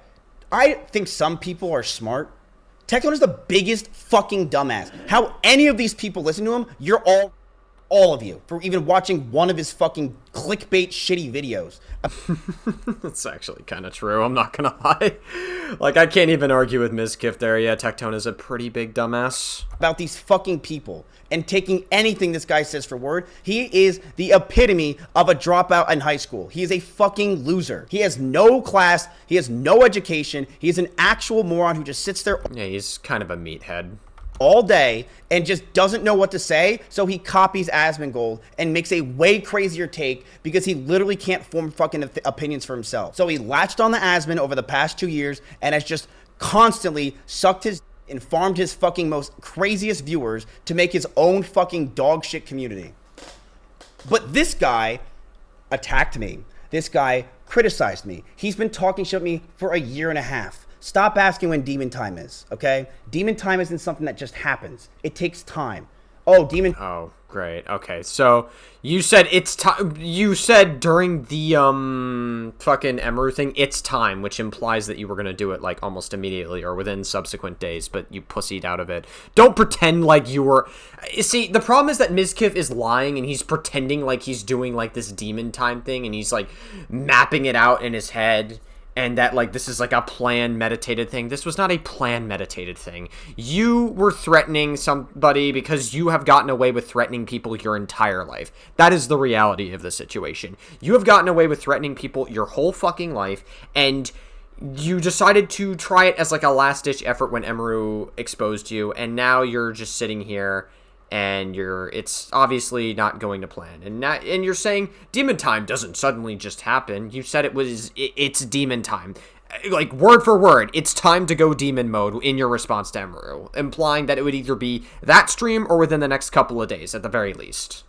I think some people are smart. Tectone is the biggest fucking dumbass. How any of these people listen to him, you're all of you, for even watching one of his fucking clickbait shitty videos. That's actually kind of true, I'm not gonna lie. Like, I can't even argue with Mizkif there. Yeah, Tectone is a pretty big dumbass. About these fucking people and taking anything this guy says for word. He is the epitome of a dropout in high school. He is a fucking loser. He has no class. He has no education. He is an actual moron who just sits there. Yeah, he's kind of a meathead. All day and just doesn't know what to say, so he copies Asmongold and makes a way crazier take because he literally can't form fucking opinions for himself. So he latched on the Asmon over the past 2 years and has just constantly sucked his and farmed his fucking most craziest viewers to make his own fucking dog shit community. But this guy attacked me. This guy criticized me. He's been talking shit at me for a year and a half. Stop asking when demon time is, okay? Demon time isn't something that just happens. It takes time. Oh, demon... Oh, great. Okay, so you said it's time... You said during the, fucking Emeru thing, it's time, which implies that you were gonna do it, like, almost immediately or within subsequent days, but you pussied out of it. Don't pretend like you were... You see, the problem is that Mizkif is lying, and he's pretending like he's doing, like, this demon time thing, and he's, like, mapping it out in his head... And that, like, this is, like, a planned, meditated thing. This was not a planned, meditated thing. You were threatening somebody because you have gotten away with threatening people your entire life. That is the reality of the situation. You have gotten away with threatening people your whole fucking life, and you decided to try it as, like, a last-ditch effort when Emeru exposed you, and now you're just sitting here... And it's obviously not going to plan. And you're saying demon time doesn't suddenly just happen. You said it's demon time. Like, word for word, it's time to go demon mode in your response to Emeru, implying that it would either be that stream or within the next couple of days at the very least.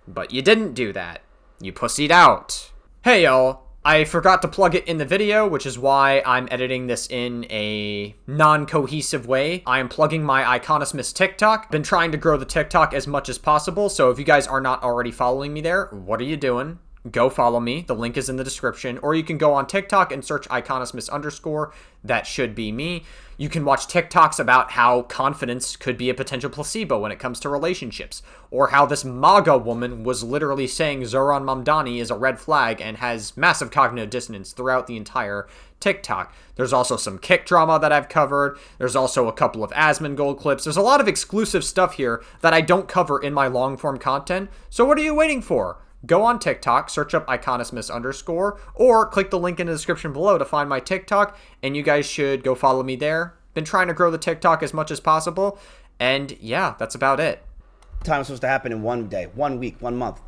But you didn't do that. You pussied out. Hey, y'all. I forgot to plug it in the video, which is why I'm editing this in a non-cohesive way. I am plugging my Iconismus TikTok. Been trying to grow the TikTok as much as possible, so if you guys are not already following me there, what are you doing? Go follow me. The link is in the description. Or you can go on TikTok and search Iconismus_. That should be me. You can watch TikToks about how confidence could be a potential placebo when it comes to relationships. Or how this MAGA woman was literally saying Zoran Mamdani is a red flag and has massive cognitive dissonance throughout the entire TikTok. There's also some kick drama that I've covered. There's also a couple of Asmongold clips. There's a lot of exclusive stuff here that I don't cover in my long-form content. So what are you waiting for? Go on TikTok, search up Iconismus_, or click the link in the description below to find my TikTok, and you guys should go follow me there. Been trying to grow the TikTok as much as possible, and yeah, that's about it. Time is supposed to happen in 1 day, 1 week, 1 month.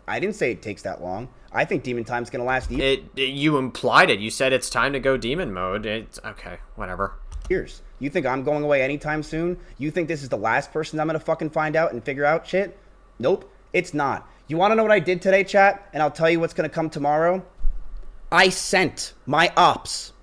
I didn't say it takes that long. I think demon time's gonna last You implied it. You said it's time to go demon mode. It's okay, whatever. years. You think I'm going away anytime soon? You think this is the last person I'm gonna fucking find out and figure out shit? Nope, it's not. You want to know what I did today, chat? And I'll tell you what's going to come tomorrow. I sent my ops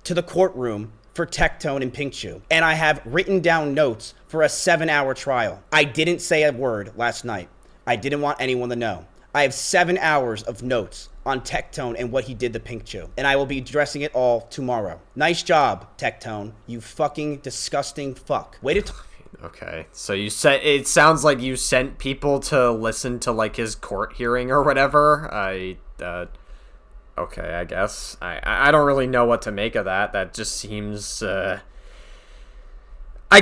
to the courtroom for Tectone and Pinkchyu. And I have written down notes for a 7-hour trial. I didn't say a word last night. I didn't want anyone to know. I have 7 hours of notes on Tectone and what he did to Pinkchyu, and I will be addressing it all tomorrow. Nice job, Tectone. You fucking disgusting fuck. Way to Okay, so you said it sounds like you sent people to listen to like his court hearing or whatever. Okay, I guess I don't really know what to make of that. That just seems. I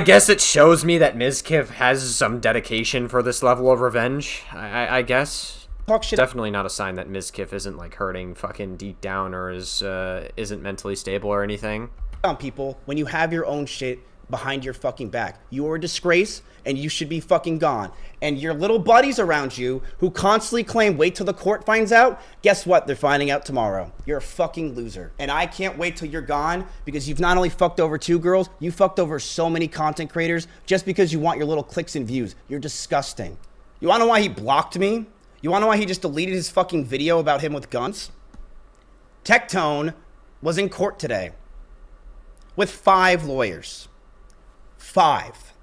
guess it shows me that Mizkif has some dedication for this level of revenge. I guess. talk shit. Definitely not a sign that Mizkif isn't like hurting fucking deep down or isn't mentally stable or anything. On people when you have your own shit behind your fucking back. You are a disgrace and you should be fucking gone. And your little buddies around you who constantly claim wait till the court finds out, guess what? They're finding out tomorrow. You're a fucking loser. And I can't wait till you're gone because you've not only fucked over 2 girls, you fucked over so many content creators just because you want your little clicks and views. You're disgusting. You wanna know why he blocked me? You wanna know why he just deleted his fucking video about him with guns? Tectone was in court today with 5 lawyers. 5.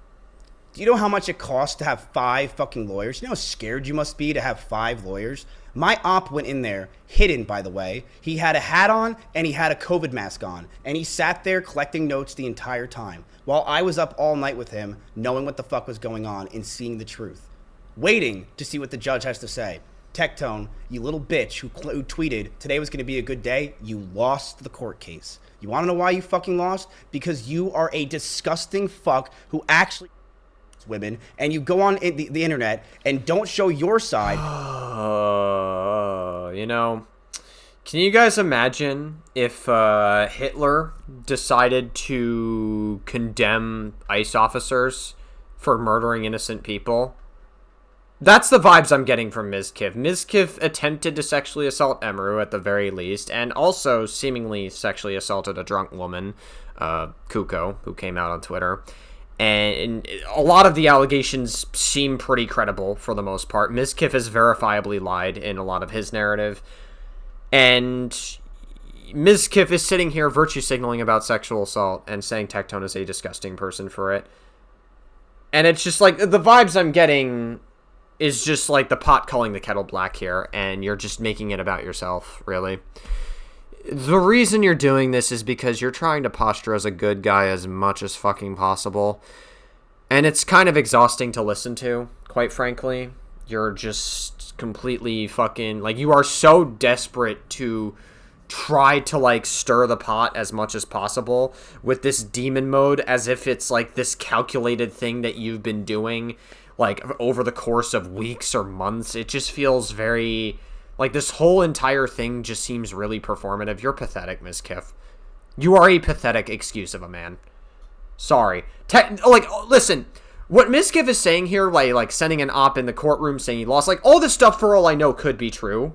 Do you know how much it costs to have 5 fucking lawyers? You know how scared you must be to have 5 lawyers? My op went in there, hidden by the way. He had a hat on and he had a COVID mask on. And he sat there collecting notes the entire time. While I was up all night with him, knowing what the fuck was going on and seeing the truth. Waiting to see what the judge has to say. Tectone, you little bitch who tweeted, today was going to be a good day, you lost the court case. You want to know why you fucking lost? Because you are a disgusting fuck who actually women, and you go on the internet and don't show your side. You know, can you guys imagine if Hitler decided to condemn ICE officers for murdering innocent people? That's the vibes I'm getting from Mizkif. Mizkif attempted to sexually assault Emiru at the very least, and also seemingly sexually assaulted a drunk woman, Kuko, who came out on Twitter. And a lot of the allegations seem pretty credible for the most part. Mizkif has verifiably lied in a lot of his narrative. And Mizkif is sitting here virtue signaling about sexual assault and saying Tectone is a disgusting person for it. And it's just like, the vibes I'm getting is just like the pot calling the kettle black here, and you're just making it about yourself, really. The reason you're doing this is because you're trying to posture as a good guy as much as fucking possible. And it's kind of exhausting to listen to, quite frankly. You're just completely fucking, like, you are so desperate to try to, like, stir the pot as much as possible with this demon mode as if it's, like, this calculated thing that you've been doing, like, over the course of weeks or months. It just feels very, like, this whole entire thing just seems really performative. You're pathetic, Mizkif. You are a pathetic excuse of a man. Sorry. Listen, what Mizkif is saying here, like sending an op in the courtroom saying he lost, like, all this stuff, for all I know, could be true.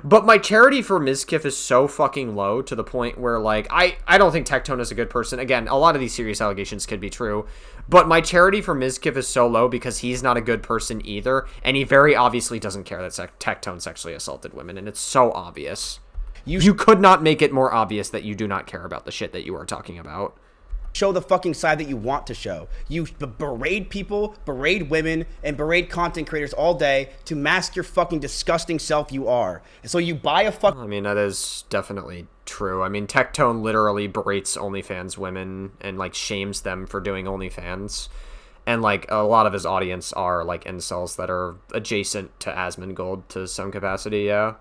But my charity for Mizkif is so fucking low to the point where, like, I don't think Tectone is a good person. Again, a lot of these serious allegations could be true. But my charity for Mizkif is so low because he's not a good person either. And he very obviously doesn't care that Tectone sexually assaulted women. And it's so obvious. You could not make it more obvious that you do not care about the shit that you are talking about. Show the fucking side that you want to show. You berate people, berate women, and berate content creators all day to mask your fucking disgusting self you are. And so you buy a fuck. I mean, that is definitely true. I mean, Tectone literally berates OnlyFans women and, like, shames them for doing OnlyFans. And, like, a lot of his audience are, like, incels that are adjacent to Asmongold to some capacity, yeah.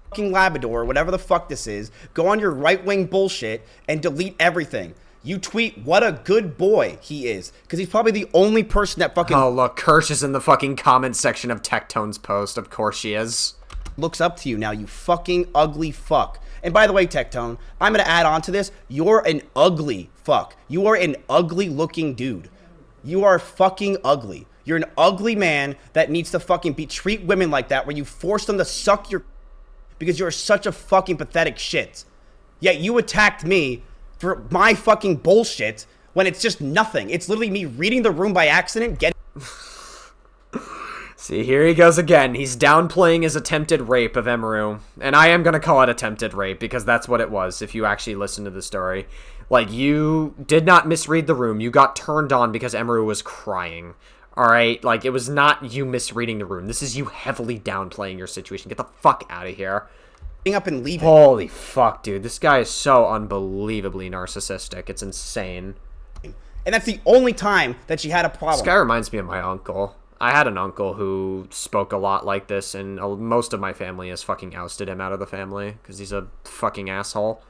Fucking Labrador, whatever the fuck this is, go on your right-wing bullshit and delete everything. You tweet what a good boy he is, because he's probably the only person that fucking... Oh, look, Kirsch is in the fucking comment section of Tectone's post. Of course she is. Looks up to you now, you fucking ugly fuck. And by the way, Tectone, I'm going to add on to this. You're an ugly fuck. You are an ugly-looking dude. You are fucking ugly. You're an ugly man that needs to fucking treat women like that, where you force them to suck your... because you're such a fucking pathetic shit. Yet you attacked me for my fucking bullshit when it's just nothing. It's literally me reading the room by accident, getting... See, here he goes again. He's downplaying his attempted rape of Emiru. And I am going to call it attempted rape because that's what it was if you actually listen to the story. Like, you did not misread the room. You got turned on because Emiru was crying. All right, like, it was not you misreading the room. This is you heavily downplaying your situation. Get the fuck out of here. Up and leaving. Holy fuck, dude. This guy is so unbelievably narcissistic. It's insane. And that's the only time that she had a problem. This guy reminds me of my uncle. I had an uncle who spoke a lot like this, and most of my family has fucking ousted him out of the family because he's a fucking asshole.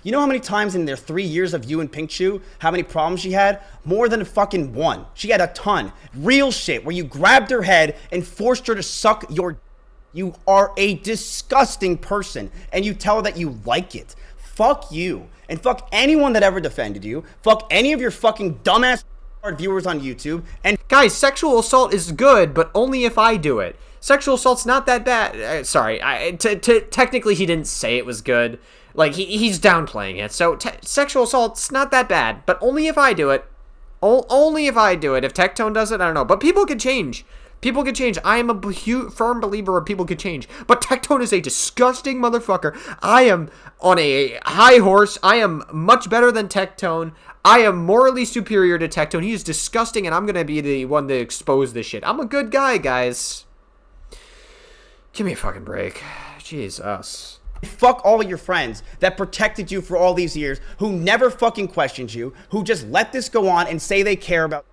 You know how many times in their 3 years of you and Pinkchyu, how many problems she had? More than fucking one. She had a ton. Real shit where you grabbed her head and forced her to suck your... You are a disgusting person, and you tell her that you like it. Fuck you. And fuck anyone that ever defended you. Fuck any of your fucking dumbass viewers on YouTube. And guys, sexual assault is good, but only if I do it. Sexual assault's not that bad. Sorry, technically he didn't say it was good. Like, he's downplaying it. So, sexual assault's not that bad, but only if I do it. Only if I do it. If Tectone does it, I don't know. But people can change. People can change. I am a firm believer of people can change. But Tectone is a disgusting motherfucker. I am on a high horse. I am much better than Tectone. I am morally superior to Tectone. He is disgusting, and I'm going to be the one to expose this shit. I'm a good guy, guys. Give me a fucking break. Jesus. Fuck all of your friends that protected you for all these years, who never fucking questioned you, who just let this go on and say they care about...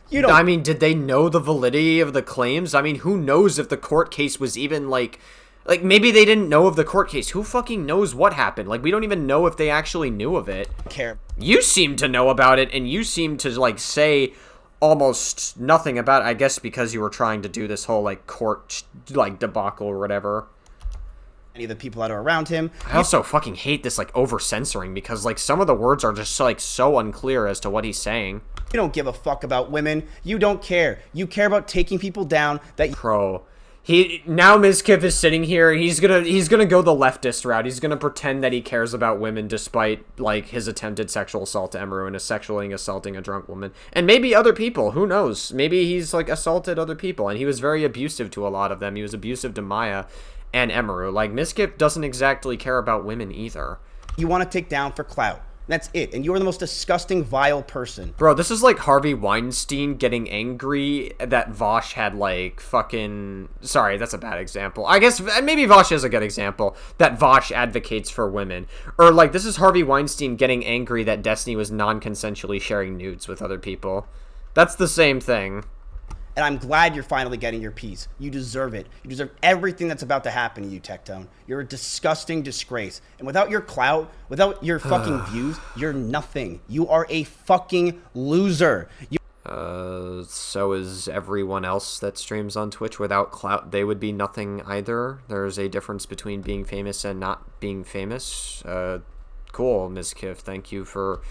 You know, I mean, did they know the validity of the claims? I mean, who knows if the court case was even, like, maybe they didn't know of the court case. Who fucking knows what happened? Like, we don't even know if they actually knew of it. Care. You seem to know about it, and you seem to, like, say almost nothing about it, I guess because you were trying to do this whole, like, court, like, debacle or whatever. Any of the people that are around him. I also fucking hate this, like, over-censoring, because, like, some of the words are just, like, so unclear as to what he's saying. You don't give a fuck about women. You don't care. You care about taking people down that... Bro. Now Mizkif is sitting here, and he's gonna go the leftist route. He's gonna pretend that he cares about women despite, like, his attempted sexual assault to Emeru and sexually assaulting a drunk woman. And maybe other people, who knows? Maybe he's, like, assaulted other people, and he was very abusive to a lot of them. He was abusive to Maya and Emeru. Like, Mizkif doesn't exactly care about women either. You want to take down for clout. That's it. And you're the most disgusting, vile person. Bro, this is like Harvey Weinstein getting angry that Vosh had, like, fucking... Sorry, that's a bad example. I guess maybe Vosh is a good example. That Vosh advocates for women. Or, like, this is Harvey Weinstein getting angry that Destiny was non-consensually sharing nudes with other people. That's the same thing. And I'm glad you're finally getting your piece. You deserve it. You deserve everything that's about to happen to you, Tectone. You're a disgusting disgrace. And without your clout, without your fucking views, you're nothing. You are a fucking loser. So is everyone else that streams on Twitch. Without clout, they would be nothing either. There's a difference between being famous and not being famous. Cool, Mizkif. Thank you for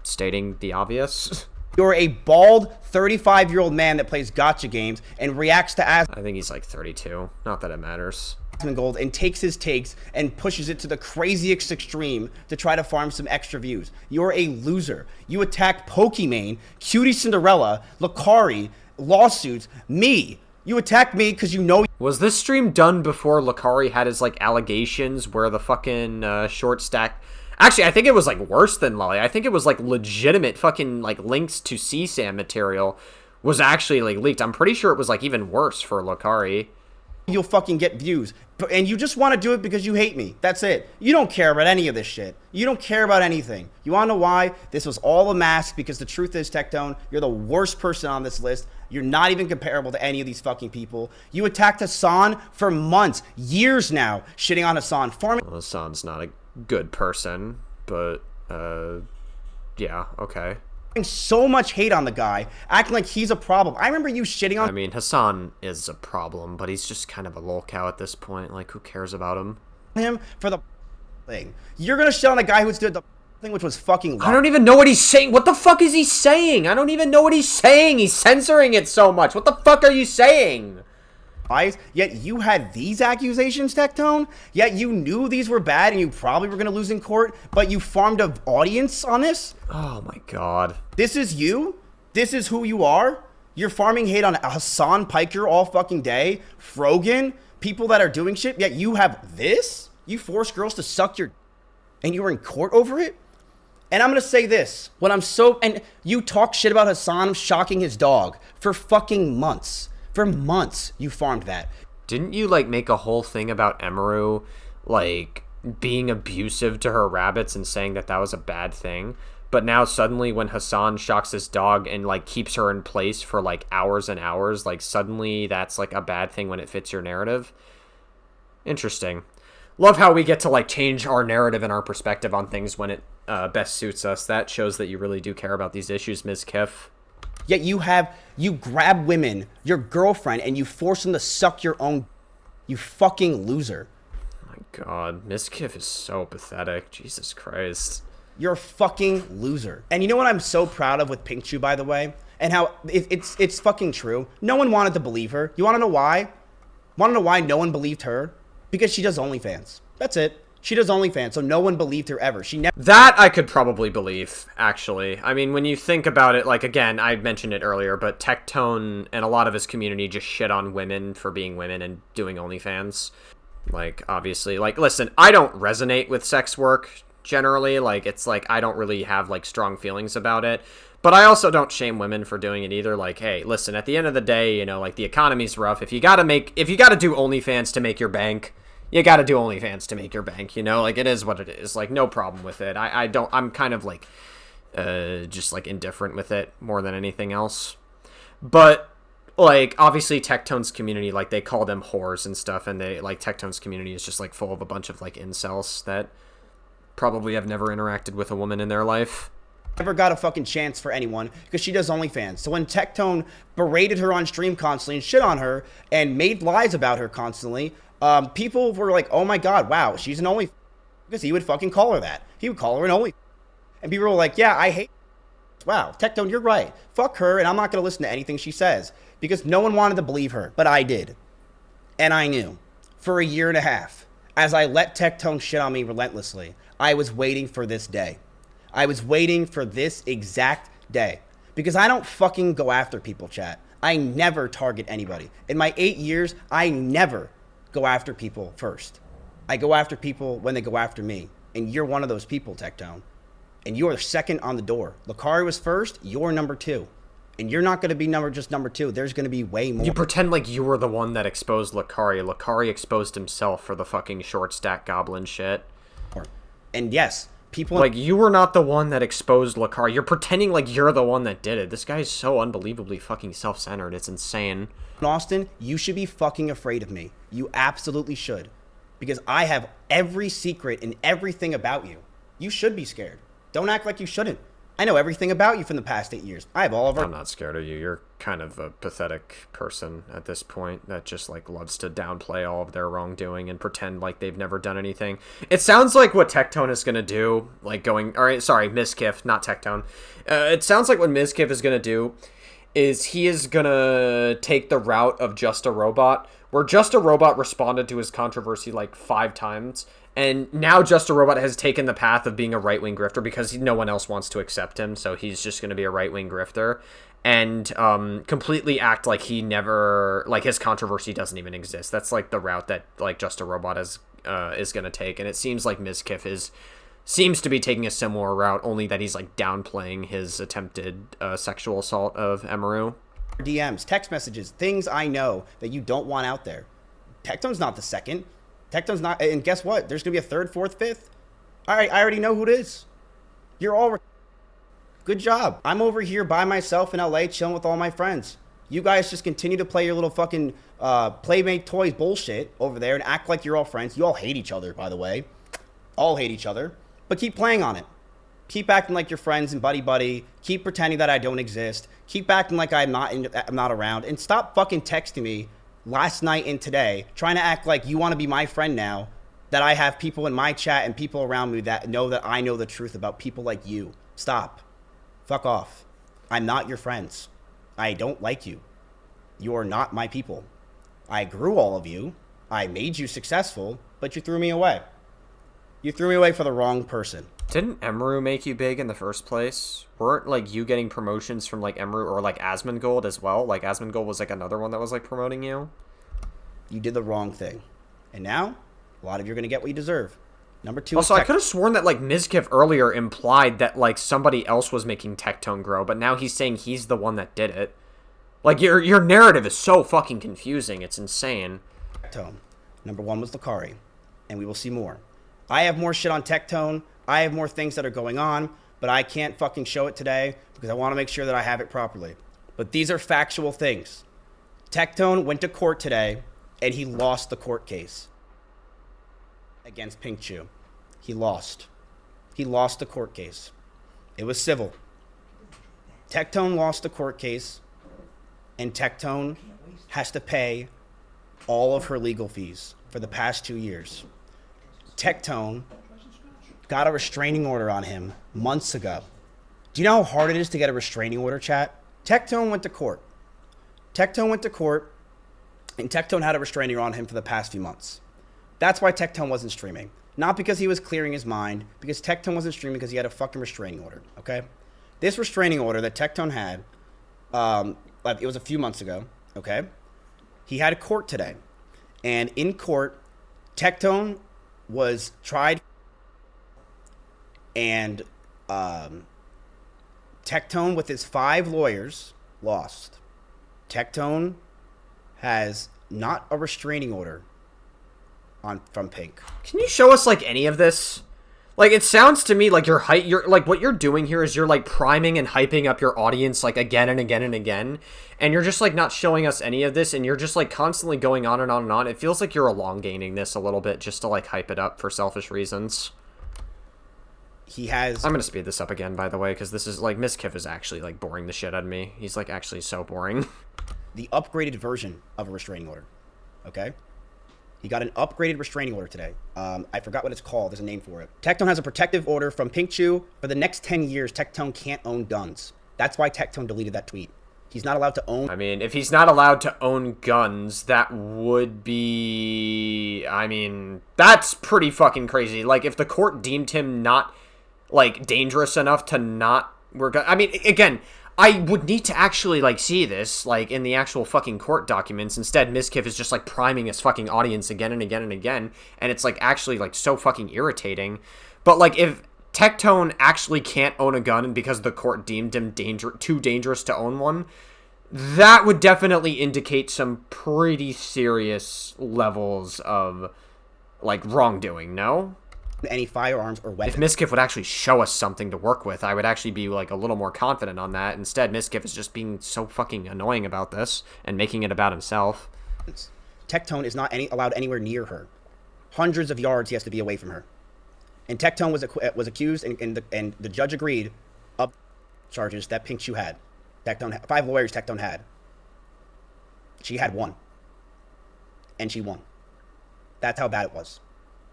stating the obvious. You're a bald 35-year-old man that plays gacha games and reacts to I think he's like 32. Not that it matters. Gold and takes his takes and pushes it to the craziest extreme to try to farm some extra views. You're a loser. You attack Pokimane, Cutie Cinderella, Lucari, lawsuits, me. You attacked me because you know... Was this stream done before Lucari had his, like, allegations where the fucking short stack... Actually, I think it was, like, worse than Lolly. I think it was, like, legitimate fucking, like, links to CSAM material was actually, like, leaked. I'm pretty sure it was, like, even worse for Lucari. You'll fucking get views. And you just want to do it because you hate me. That's it. You don't care about any of this shit. You don't care about anything. You want to know why? This was all a mask because the truth is, Tectone, you're the worst person on this list. You're not even comparable to any of these fucking people. You attacked Hassan for months, years now, shitting on Hassan. Well, Hassan's not a good person, but, yeah, okay. So much hate on the guy, acting like he's a problem. I remember you shitting on... I mean, Hassan is a problem, but he's just kind of a lolcow at this point. Like, who cares about him? Him for the thing. You're gonna shit on a guy who did the thing, which was fucking... I don't even know what he's saying. What the fuck is he saying? I don't even know what he's saying. He's censoring it so much. What the fuck are you saying? Yet you had these accusations, Tectone? Yet you knew these were bad and you probably were going to lose in court, but you farmed an audience on this? Oh my god. This is you? This is who you are? You're farming hate on Hassan Piker all fucking day? Frogan? People that are doing shit? Yet you have this? You force girls to suck your... and you were in court over it? And I'm going to say this. And you talk shit about Hassan shocking his dog for fucking months. For months, you farmed that. Didn't you, like, make a whole thing about Emeru, like, being abusive to her rabbits and saying that that was a bad thing? But now suddenly when Hassan shocks his dog and, like, keeps her in place for, like, hours and hours, like, suddenly that's, like, a bad thing when it fits your narrative? Interesting. Love how we get to, like, change our narrative and our perspective on things when it best suits us. That shows that you really do care about these issues, Mizkif. Yet you grab women, your girlfriend, and you force them to suck your own. You fucking loser. Oh my god, Mizkif is so pathetic. Jesus Christ. You're a fucking loser. And you know what I'm so proud of with Pinkchyu, by the way? And how it's fucking true. No one wanted to believe her. You want to know why? Want to know why no one believed her? Because she does OnlyFans. That's it. She does OnlyFans, so no one believed her ever. She never. That I could probably believe, actually. I mean, when you think about it, like, again, I mentioned it earlier, but Tectone and a lot of his community just shit on women for being women and doing OnlyFans. Like, obviously, like, listen, I don't resonate with sex work, generally. Like, it's like, I don't really have, like, strong feelings about it. But I also don't shame women for doing it either. Like, hey, listen, at the end of the day, you know, like, the economy's rough. If you gotta do OnlyFans to make your bank, you gotta do OnlyFans to make your bank, you know? Like, it is what it is. Like, no problem with it. I'm kind of, like, just, like, indifferent with it more than anything else. But, like, obviously Tectone's community, like, they call them whores and stuff, and they, like, Tectone's community is just, like, full of a bunch of, like, incels that probably have never interacted with a woman in their life. Never got a fucking chance for anyone because she does OnlyFans. So when Tectone berated her on stream constantly and shit on her and made lies about her constantly, people were like, oh my god, wow, she's an OnlyFans. Because he would fucking call her that. He would call her an OnlyFans. And people were like, yeah, I hate her. Wow, Tectone, you're right. Fuck her, and I'm not going to listen to anything she says. Because no one wanted to believe her, but I did. And I knew. For a year and a half, as I let Tectone shit on me relentlessly, I was waiting for this day. I was waiting for this exact day. Because I don't fucking go after people, chat. I never target anybody. In my 8 years, I never go after people first. I go after people when they go after me. And you're one of those people, Tectone. And you're second on the door. Lakari was first, you're number 2. And you're not going to be just number 2. There's going to be way more. You pretend like you were the one that exposed Lakari. Lakari exposed himself for the fucking short stack goblin shit. And yes, people... Like, you were not the one that exposed Lakari. You're pretending like you're the one that did it. This guy is so unbelievably fucking self-centered. It's insane. Austin, you should be fucking afraid of me. You absolutely should. Because I have every secret and everything about you. You should be scared. Don't act like you shouldn't. I know everything about you from the past 8 years. I have all of our... I'm not scared of you. You're kind of a pathetic person at this point that just, like, loves to downplay all of their wrongdoing and pretend like they've never done anything. It sounds like what Tectone is going to do, like going... Alright, sorry, Mizkif, not Tectone. It sounds like what Mizkif is going to do is he is going to take the route of Just a Robot, where Just a Robot responded to his controversy, like, 5 times, and now Just a Robot has taken the path of being a right-wing grifter because no one else wants to accept him, so he's just going to be a right-wing grifter and completely act like he never, like, his controversy doesn't even exist. That's, like, the route that, like, Just a Robot is going to take, and it seems like Mizkif seems to be taking a similar route, only that he's, like, downplaying his attempted sexual assault of Emeru. DMs, text messages, things I know that you don't want out there. Tectone's not the second. Tectone's not, and guess what? There's going to be a 3rd, 4th, 5th. All right, I already know who it is. You're all... Good job. I'm over here by myself in LA chilling with all my friends. You guys just continue to play your little fucking Playmate Toys bullshit over there and act like you're all friends. You all hate each other, by the way. All hate each other. But keep playing on it. Keep acting like you're friends and buddy-buddy. Keep pretending that I don't exist. Keep acting like I'm not around. And stop fucking texting me last night and today, trying to act like you want to be my friend now, that I have people in my chat and people around me that know that I know the truth about people like you. Stop. Fuck off. I'm not your friends. I don't like you. You are not my people. I grew all of you. I made you successful, but you threw me away. You threw me away for the wrong person. Didn't Emeru make you big in the first place? Weren't, like, you getting promotions from, like, Emeru or, like, Asmongold as well? Like, Asmongold was, like, another one that was, like, promoting you? You did the wrong thing. And now, a lot of you are going to get what you deserve. Number 2 Also, is I could have sworn that, like, Mizkif earlier implied that, like, somebody else was making Tectone grow, but now he's saying he's the one that did it. Like, your narrative is so fucking confusing. It's insane. Tectone. Number 1 was Lucari, and we will see more. I have more shit on Tectone. I have more things that are going on, but I can't fucking show it today because I want to make sure that I have it properly. But these are factual things. Tectone went to court today, and he lost the court case against Pinkchyu. He lost. He lost the court case. It was civil. Tectone lost the court case, and Tectone has to pay all of her legal fees for the past 2 years. Tectone got a restraining order on him months ago. Do you know how hard it is to get a restraining order, chat? Tectone went to court. Tectone went to court, and Tectone had a restraining order on him for the past few months. That's why Tectone wasn't streaming. Not because he was clearing his mind, because Tectone wasn't streaming because he had a fucking restraining order, okay? This restraining order that Tectone had, it was a few months ago, okay? He had a court today. And in court, Tectone was tried, and Tectone, with his 5 lawyers, lost. Tectone has not a restraining order from Pink. Can you show us, like, any of this? Like, it sounds to me like you're like, what you're doing here is you're, like, priming and hyping up your audience, like, again and again and again, and you're just, like, not showing us any of this, and you're just, like, constantly going on and on and on. It feels like you're elongating this a little bit just to, like, hype it up for selfish reasons. He has... I'm gonna speed this up again, by the way, because this is, like, Mizkif is actually, like, boring the shit out of me. He's, like, actually so boring. The upgraded version of a restraining order, okay? He got an upgraded restraining order today. I forgot what it's called. There's a name for it. Tectone has a protective order from Pinkchyu. For the next 10 years, Tectone can't own guns. That's why Tectone deleted that tweet. He's not allowed to own... I mean, if he's not allowed to own guns, that would be... I mean, that's pretty fucking crazy. Like, if the court deemed him not, like, dangerous enough to not... I mean, again... I would need to actually, like, see this, like, in the actual fucking court documents. Instead, Mizkif is just, like, priming his fucking audience again and again and again. And it's, like, actually, like, so fucking irritating. But, like, if Tectone actually can't own a gun because the court deemed him too dangerous to own one, that would definitely indicate some pretty serious levels of, like, wrongdoing, no? Any firearms or weapons. If Mizkif would actually show us something to work with, I would actually be, like, a little more confident on that. Instead, Mizkif is just being so fucking annoying about this and making it about himself. Tectone is not allowed anywhere near her. Hundreds of yards he has to be away from her. And Tectone was accused, and the judge agreed of charges that Pinkchyu had. 5 lawyers Tectone had. She had 1. And she won. That's how bad it was.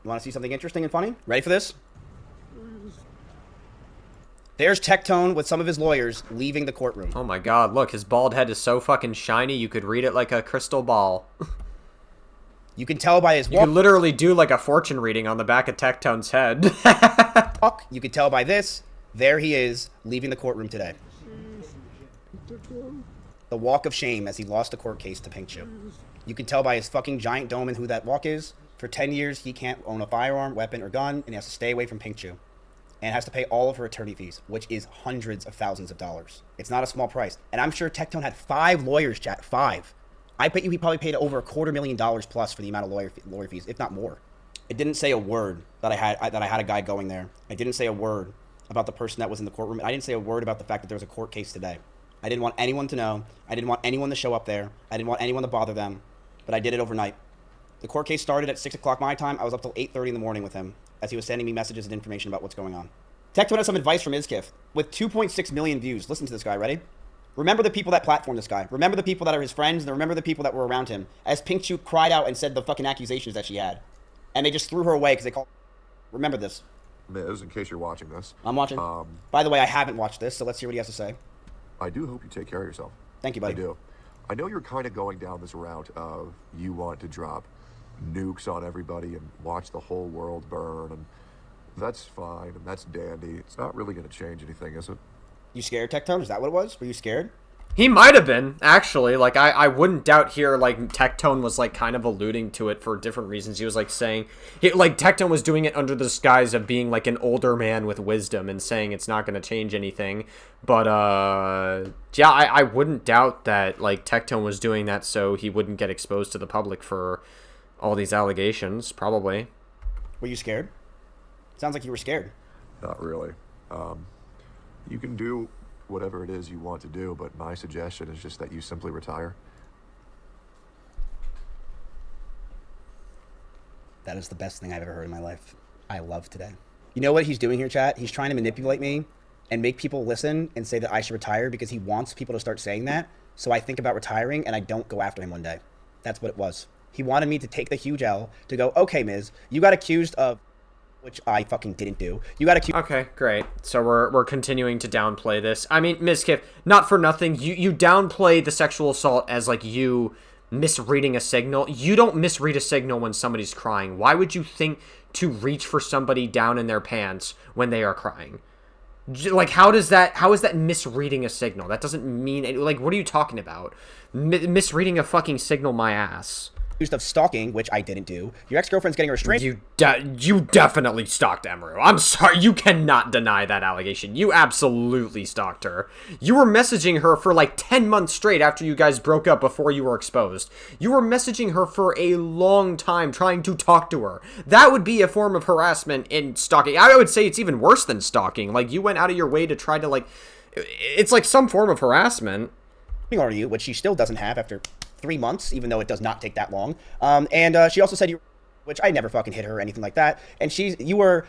You want to see something interesting and funny? Ready for this? There's Tectone with some of his lawyers leaving the courtroom. Oh my god, look, his bald head is so fucking shiny, you could read it like a crystal ball. You can tell by his walk. You could literally do like a fortune reading on the back of Tectone's head. You can tell by this. There he is, leaving the courtroom today. The walk of shame as he lost the court case to Pinkchyu. You can tell by his fucking giant dome and who that walk is. For 10 years, he can't own a firearm, weapon, or gun, and he has to stay away from Pinkchyu. And has to pay all of her attorney fees, which is hundreds of thousands of dollars. It's not a small price. And I'm sure Tectone had 5 lawyers, chat. 5. I bet you he probably paid over $250,000 plus for the amount of lawyer fees, if not more. It didn't say a word that I had a guy going there. I didn't say a word about the person that was in the courtroom. I didn't say a word about the fact that there was a court case today. I didn't want anyone to know. I didn't want anyone to show up there. I didn't want anyone to bother them. But I did it overnight. The court case started at 6 o'clock my time. I was up till 8:30 in the morning with him as he was sending me messages and information about what's going on. Tectone has some advice from Mizkif. With 2.6 million views, listen to this guy, ready? Remember the people that platformed this guy. Remember the people that are his friends, and remember the people that were around him. As Pinkchyu cried out and said the fucking accusations that she had. And they just threw her away because they called... Remember this. Miz, in case you're watching this. I'm watching. By the way, I haven't watched this, so let's hear what he has to say. I do hope you take care of yourself. Thank you, buddy. I do. I know you're kind of going down this route of you want to drop nukes on everybody and watch the whole world burn, and that's fine, and that's dandy. It's not really going to change anything, is it? You scared, Tectone? Is that what it was? Were you scared? He might have been, actually. Like, I wouldn't doubt here, like, Tectone was, like, kind of alluding to it for different reasons. He was, like, saying... like, Tectone was doing it under the disguise of being, like, an older man with wisdom and saying it's not going to change anything. But, yeah, I wouldn't doubt that, like, Tectone was doing that so he wouldn't get exposed to the public for all these allegations, probably. Were you scared? Sounds like you were scared. Not really. You can do whatever it is you want to do, but my suggestion is just that you simply retire. That is the best thing I've ever heard in my life. I love today. You know what he's doing here, chat? He's trying to manipulate me and make people listen and say that I should retire because he wants people to start saying that. So I think about retiring and I don't go after him one day. That's what it was. He wanted me to take the huge L to go, okay, Miz, you got accused of... which I fucking didn't do. You got accused... Okay, great. So we're continuing to downplay this. I mean, Mizkif, not for nothing, you downplay the sexual assault as, like, you misreading a signal. You don't misread a signal when somebody's crying. Why would you think to reach for somebody down in their pants when they are crying? Like, how is that misreading a signal? That doesn't mean... like, what are you talking about? Misreading a fucking signal, my ass. Accused of stalking, which I didn't do. Your ex-girlfriend's getting restrained. You definitely stalked Emeru. I'm sorry, you cannot deny that allegation. You absolutely stalked her. You were messaging her for like 10 months straight after you guys broke up before you were exposed. You were messaging her for a long time trying to talk to her. That would be a form of harassment in stalking. I would say it's even worse than stalking. Like, you went out of your way to try to, like... it's like some form of harassment. Are you, which she still doesn't have after 3 months, even though it does not take that long. She also said you, which I never fucking hit her or anything like that. And you were...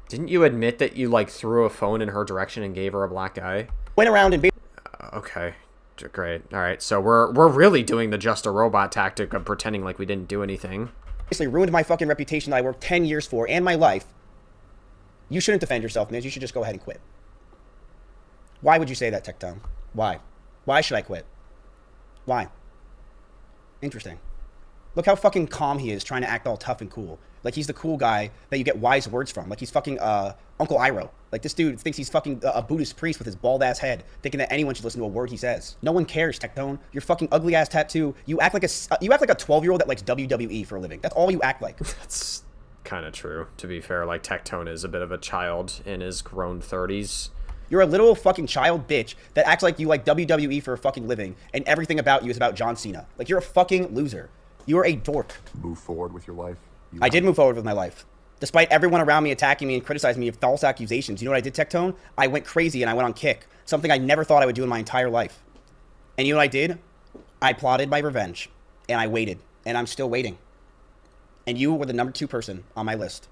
Didn't you admit that you, like, threw a phone in her direction and gave her a black eye? Went around and... okay. Great. All right. So we're really doing the just a robot tactic of pretending like we didn't do anything. Basically ruined my fucking reputation that I worked 10 years for and my life. You shouldn't defend yourself, Miz. You should just go ahead and quit. Why would you say that, Tectone? Why? Why should I quit? Why? Interesting. Look how fucking calm he is, trying to act all tough and cool. Like he's the cool guy that you get wise words from. Like he's fucking Uncle Iroh. Like this dude thinks he's fucking a Buddhist priest with his bald ass head, thinking that anyone should listen to a word he says. No one cares, Tectone. Your fucking ugly ass tattoo. You act like a 12-year-old that likes WWE for a living. That's all you act like. That's kind of true. To be fair, like Tectone is a bit of a child in his grown 30s. You're a little fucking child bitch that acts like you like WWE for a fucking living, and everything about you is about John Cena. Like, you're a fucking loser. You're a dork. Move forward with your life. I did move forward with my life. Despite everyone around me attacking me and criticizing me of false accusations, you know what I did, Tectone? I went crazy and I went on kick. Something I never thought I would do in my entire life. And you know what I did? I plotted my revenge. And I waited. And I'm still waiting. And you were the number 2 person on my list.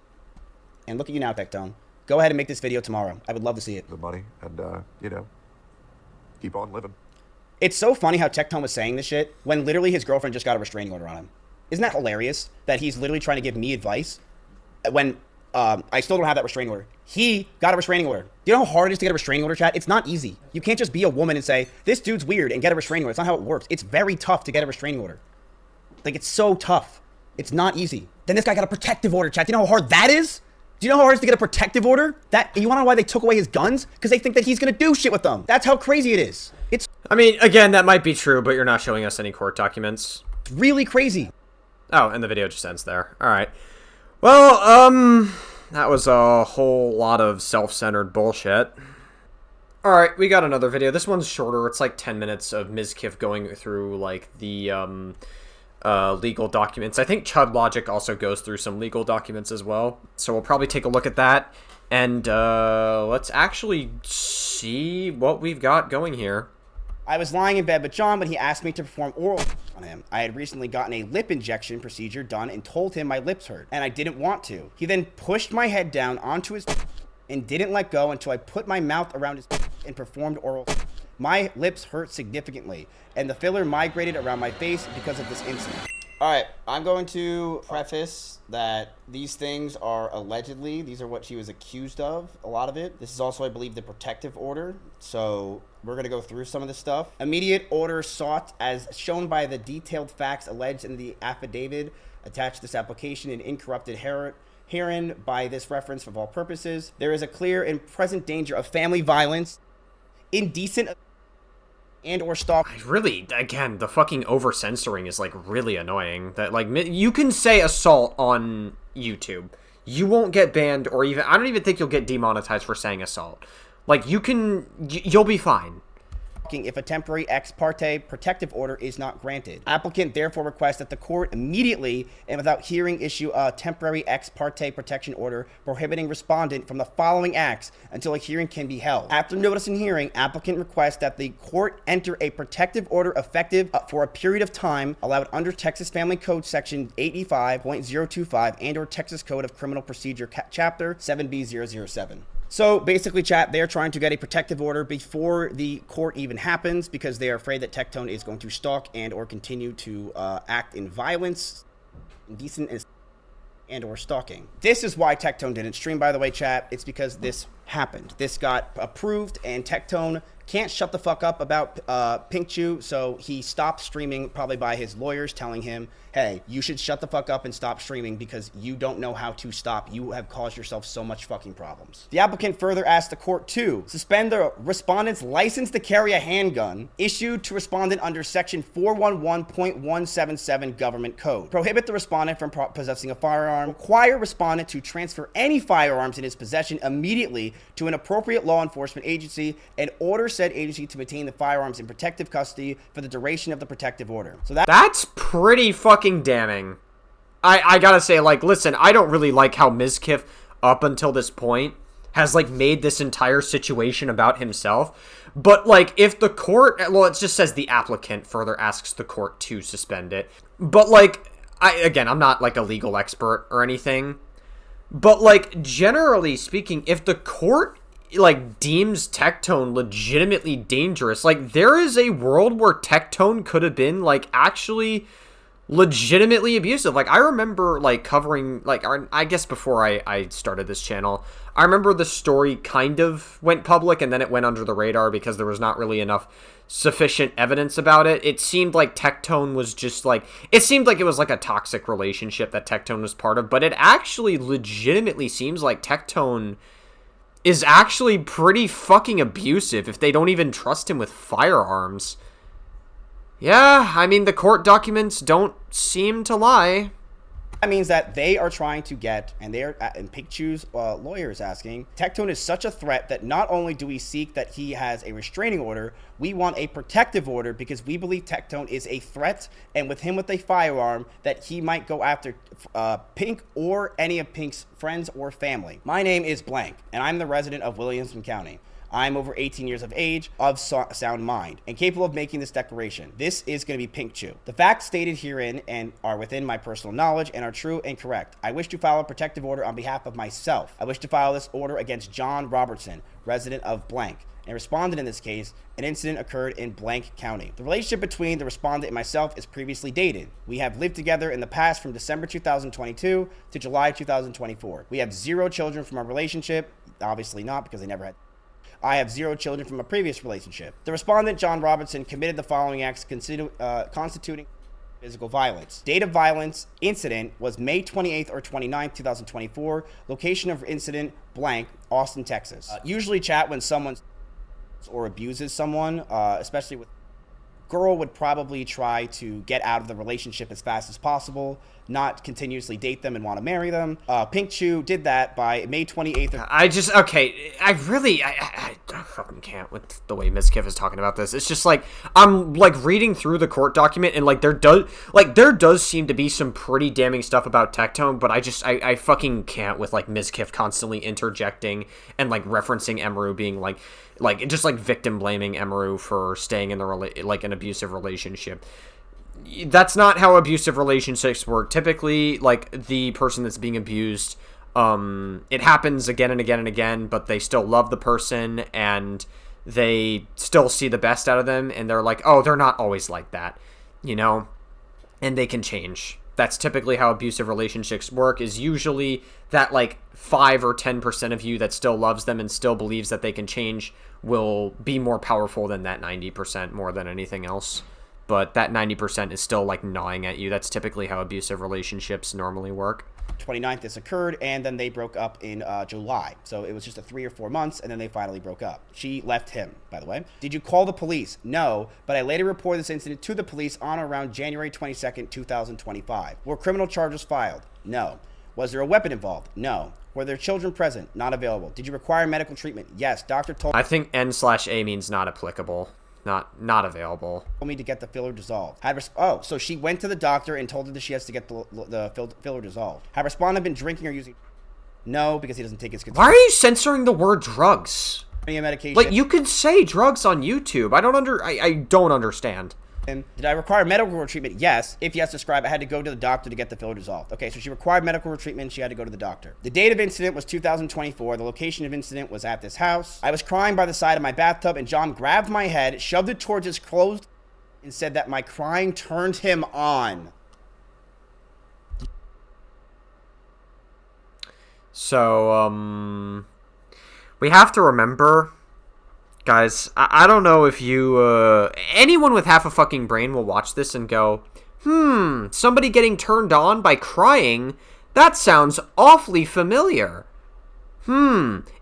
And look at you now, Tectone. Go ahead and make this video tomorrow. I would love to see it. The money and, keep on living. It's so funny how Tectone was saying this shit when literally his girlfriend just got a restraining order on him. Isn't that hilarious that he's literally trying to give me advice when I still don't have that restraining order? He got a restraining order. Do you know how hard it is to get a restraining order, chat? It's not easy. You can't just be a woman and say, this dude's weird and get a restraining order. It's not how it works. It's very tough to get a restraining order. Like, it's so tough. It's not easy. Then this guy got a protective order, chat. Do you know how hard that is? Do you know how hard it is to get a protective order? You want to know why they took away his guns? Because they think that he's going to do shit with them. That's how crazy it is. It's... I mean, again, that might be true, but you're not showing us any court documents. really crazy. Oh, and the video just ends there. All right. Well, that was a whole lot of self-centered bullshit. All right, we got another video. This one's shorter. It's like 10 minutes of Mizkif going through, like, the, legal documents. I think Chud Logic also goes through some legal documents as well. So we'll probably take a look at that. And, let's actually see what we've got going here. I was lying in bed with John when he asked me to perform oral on him. I had recently gotten a lip injection procedure done and told him my lips hurt, and I didn't want to. He then pushed my head down onto his and didn't let go until I put my mouth around his and performed oral. My lips hurt significantly, and the filler migrated around my face because of this incident. All right, I'm going to preface that these things are allegedly, these are what she was accused of, a lot of it. This is also, I believe, the protective order, so we're going to go through some of this stuff. Immediate order sought as shown by the detailed facts alleged in the affidavit attached to this application and incorrupted herein by this reference of all purposes. There is a clear and present danger of family violence, indecent and or stalk. Really, again, the fucking over-censoring is, like, really annoying. That, like, you can say assault on YouTube. You won't get banned, or even, I don't even think you'll get demonetized for saying assault. Like, you'll be fine If a temporary ex parte protective order is not granted. Applicant therefore requests that the court immediately and without hearing issue a temporary ex parte protection order prohibiting respondent from the following acts until a hearing can be held. After notice and hearing, applicant requests that the court enter a protective order effective for a period of time allowed under Texas Family Code section 85.025 and or Texas Code of Criminal Procedure chapter 7B007. So basically, chat, they're trying to get a protective order before the court even happens because they are afraid that Tectone is going to stalk and or continue to act in violence, indecent, and or stalking. This is why Tectone didn't stream, by the way, chat. It's because this happened. This got approved, and Tectone can't shut the fuck up about Pinkchyu, so he stopped streaming, probably by his lawyers telling him, hey, you should shut the fuck up and stop streaming because you don't know how to stop. You have caused yourself so much fucking problems. The applicant further asked the court to suspend the respondent's license to carry a handgun issued to respondent under section 411.177 government code, prohibit the respondent from possessing a firearm, require respondent to transfer any firearms in his possession immediately to an appropriate law enforcement agency, and order said agency to maintain the firearms in protective custody for the duration of the protective order. So that's pretty fucking damning. I gotta say, like, listen, I don't really like how Mizkif, up until this point, has, like, made this entire situation about himself. But, like, if the court, well, it just says the applicant further asks the court to suspend it. But, like, I'm not, like, a legal expert or anything. But, like, generally speaking, if the court, like, deems Tectone legitimately dangerous, like, there is a world where Tectone could have been, like, actually legitimately abusive. Like, I remember, like, covering, like, I guess before I started this channel, I remember the story kind of went public and then it went under the radar because there was not really enough sufficient evidence about it. It seemed like Tectone was just, like, it seemed like it was, like, a toxic relationship that Tectone was part of, but it actually legitimately seems like Tectone is actually pretty fucking abusive if they don't even trust him with firearms. Yeah, I mean, the court documents don't seem to lie. That means that they are trying to get, and Pinkchyu's lawyers asking, Tectone is such a threat that not only do we seek that he has a restraining order, we want a protective order because we believe Tectone is a threat, and with him with a firearm, that he might go after Pink or any of Pink's friends or family. My name is Blank, and I'm the resident of Williamson County. I'm over 18 years of age, of sound mind, and capable of making this declaration. This is going to be Pinkchyu. The facts stated herein and are within my personal knowledge and are true and correct. I wish to file a protective order on behalf of myself. I wish to file this order against John Robertson, resident of blank, and respondent in this case. An incident occurred in blank county. The relationship between the respondent and myself is previously dated. We have lived together in the past from December 2022 to July 2024. We have 0 children from our relationship. Obviously not, because they never had. I have 0 children from a previous relationship. The respondent, John Robinson, committed the following acts constituting physical violence. Date of violence incident was May 28th or 29th, 2024. Location of incident, blank, Austin, Texas. Usually, chat, when someone or abuses someone, especially with girl, would probably try to get out of the relationship as fast as possible, not continuously date them and want to marry them. Pinkchyu did that by May 28th. I fucking can't with the way Mizkif is talking about this. It's just like, I'm like reading through the court document and like there does seem to be some pretty damning stuff about Tectone, but I fucking can't with like Mizkif constantly interjecting and like referencing Emeru being like just like victim blaming Emeru for staying in an abusive relationship. That's not how abusive relationships work. Typically, like, the person that's being abused, it happens again and again and again, but they still love the person and they still see the best out of them, and they're like, oh, they're not always like that, you know, and they can change. That's typically how abusive relationships work, is usually that like 5 or 10% of you that still loves them and still believes that they can change will be more powerful than that 90% more than anything else. But that 90% is still like gnawing at you. That's typically how abusive relationships normally work. 29th this occurred, and then they broke up in July. So it was just a 3 or 4 months, and then they finally broke up. She left him, by the way. Did you call the police? No, but I later reported this incident to the police on or around January 22nd, 2025. Were criminal charges filed? No. Was there a weapon involved? No. Were there children present? Not available. Did you require medical treatment? Yes. Doctor told I think N/A means not applicable. Not available. me to get the filler dissolved. So she went to the doctor and told her that she has to get the filler dissolved. Had respondent been drinking or using? No, because he doesn't take his Why are you censoring the word drugs? medication. Like, you could say drugs on YouTube. I don't understand. Did I require medical treatment? Yes. If yes, describe. I had to go to the doctor to get the filler dissolved. Okay, so she required medical treatment. She had to go to the doctor. The date of incident was 2024. The location of incident was at this house. I was crying by the side of my bathtub, and John grabbed my head, shoved it towards his clothes, and said that my crying turned him on. So, we have to remember, guys, I don't know if you, anyone with half a fucking brain will watch this and go, somebody getting turned on by crying, that sounds awfully familiar.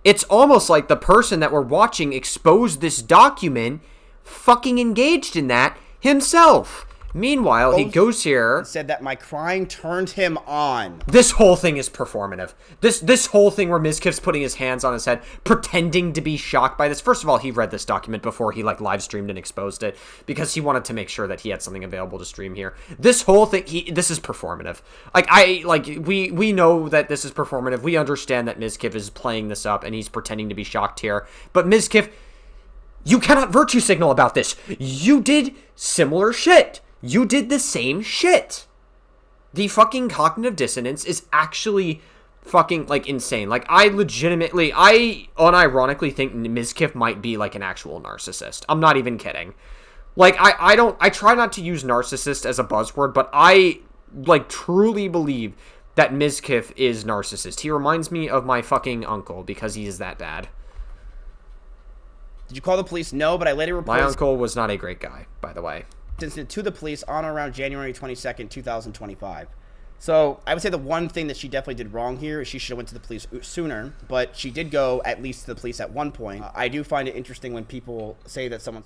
It's almost like the person that we're watching expose this document fucking engaged in that himself. Meanwhile, he goes here. Said that my crying turned him on. This whole thing is performative. This whole thing where Mizkif's putting his hands on his head, pretending to be shocked by this. First of all, he read this document before he live streamed and exposed it because he wanted to make sure that he had something available to stream here. This whole thing, this is performative. We know that this is performative. We understand that Mizkif is playing this up and he's pretending to be shocked here. But Mizkif, you cannot virtue signal about this. You did similar shit. You did the same shit. The fucking cognitive dissonance is actually fucking, insane. I unironically think Mizkif might be, an actual narcissist. I'm not even kidding. I try not to use narcissist as a buzzword, but I, truly believe that Mizkif is narcissist. He reminds me of my fucking uncle because he is that bad. Did you call the police? No, but I later reported... My uncle was not a great guy, by the way. Incident to the police on or around January 22nd, 2025. So I would say the one thing that she definitely did wrong here is she should have went to the police sooner, but she did go at least to the police at one point. I do find it interesting when people say that someone's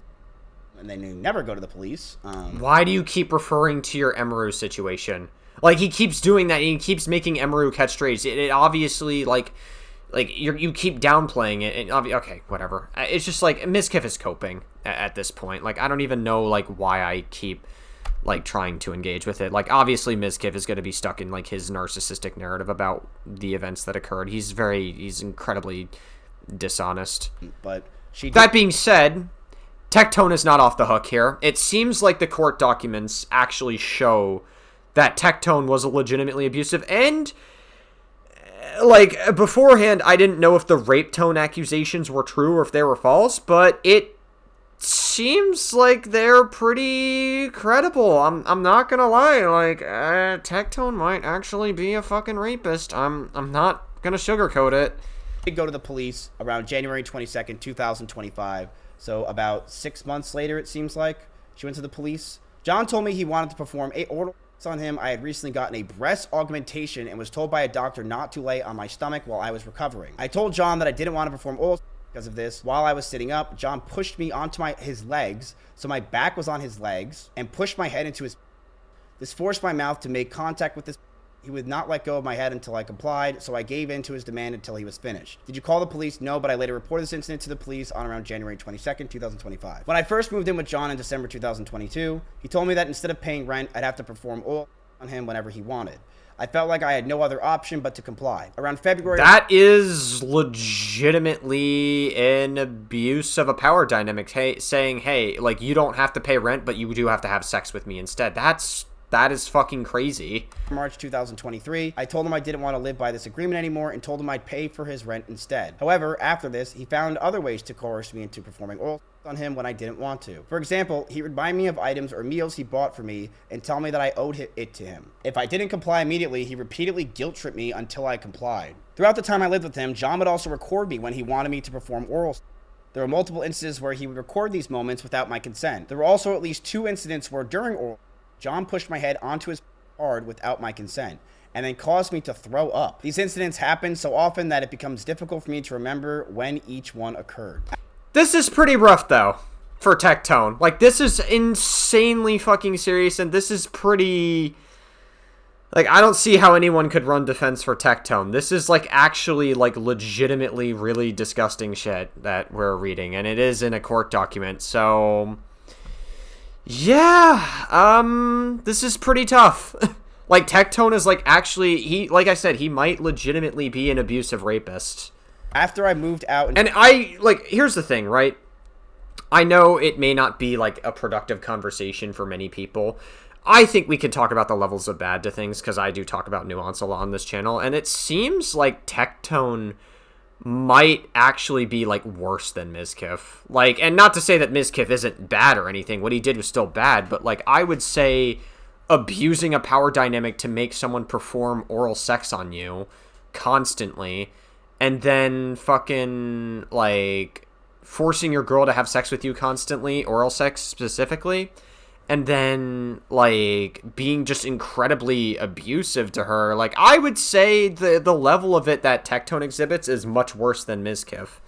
and they never go to the police. Why do you keep referring to your Emeru situation? He keeps doing that. He keeps making Emeru catch strays. It obviously, you keep downplaying it. And okay, whatever. It's just Mizkif is coping at this point. I don't even know why I keep trying to engage with it. Obviously Mizkif is going to be stuck in his narcissistic narrative about the events that occurred. He's incredibly dishonest. But that being said, Tectone is not off the hook here. It seems like the court documents actually show that Tectone was legitimately abusive, and beforehand, I didn't know if the rape tone accusations were true or if they were false, but it seems like they're pretty credible. I'm not gonna lie, Tectone might actually be a fucking rapist. I'm not gonna sugarcoat it. Did go to the police around January 22nd, 2025. So about 6 months later, it seems like, she went to the police. John told me he wanted to perform oral on him. I had recently gotten a breast augmentation and was told by a doctor not to lay on my stomach while I was recovering. I told John that I didn't want to perform oral because of this. While I was sitting up, John pushed me onto his legs, so my back was on his legs, and pushed my head into his... This forced my mouth to make contact with this... He would not let go of my head until I complied, so I gave in to his demand until he was finished. Did you call the police? No, but I later reported this incident to the police on around January 22nd, 2025. When I first moved in with John in December 2022, he told me that instead of paying rent, I'd have to perform oral on him whenever he wanted. I felt like I had no other option but to comply. Around February... That is legitimately an abuse of a power dynamic, saying, hey, you don't have to pay rent, but you do have to have sex with me instead. That is fucking crazy. March 2023, I told him I didn't want to live by this agreement anymore and told him I'd pay for his rent instead. However, after this, he found other ways to coerce me into performing oral on him when I didn't want to. For example, he would buy me of items or meals he bought for me and tell me that I owed it to him. If I didn't comply immediately, he repeatedly guilt-tripped me until I complied. Throughout the time I lived with him, John would also record me when he wanted me to perform oral. There were multiple instances where he would record these moments without my consent. There were also at least 2 incidents where during oral, John pushed my head onto his hard without my consent. and then caused me to throw up. These incidents happen so often that it becomes difficult for me to remember when each one occurred. This is pretty rough, though, for Tectone. Like, this is insanely fucking serious, and this is pretty... Like, I don't see how anyone could run defense for Tectone. This is, like, actually, like, legitimately really disgusting shit that we're reading, and it is in a court document, so... Yeah, this is pretty tough. Like, Tectone is, like, actually, like I said, he might legitimately be an abusive rapist. After I moved out... And I, like, here's the thing, right? I know it may not be, like, a productive conversation for many people. I think we could talk about the levels of bad to things, because I do talk about nuance a lot on this channel, and it seems like Tectone might actually be, like, worse than Mizkif. Like, and not to say that Mizkif isn't bad or anything, what he did was still bad, but, like, I would say abusing a power dynamic to make someone perform oral sex on you constantly, and then fucking, like, forcing your girl to have sex with you constantly, oral sex specifically, and then, like, being just incredibly abusive to her. Like, I would say the level of it that Tectone exhibits is much worse than Mizkif.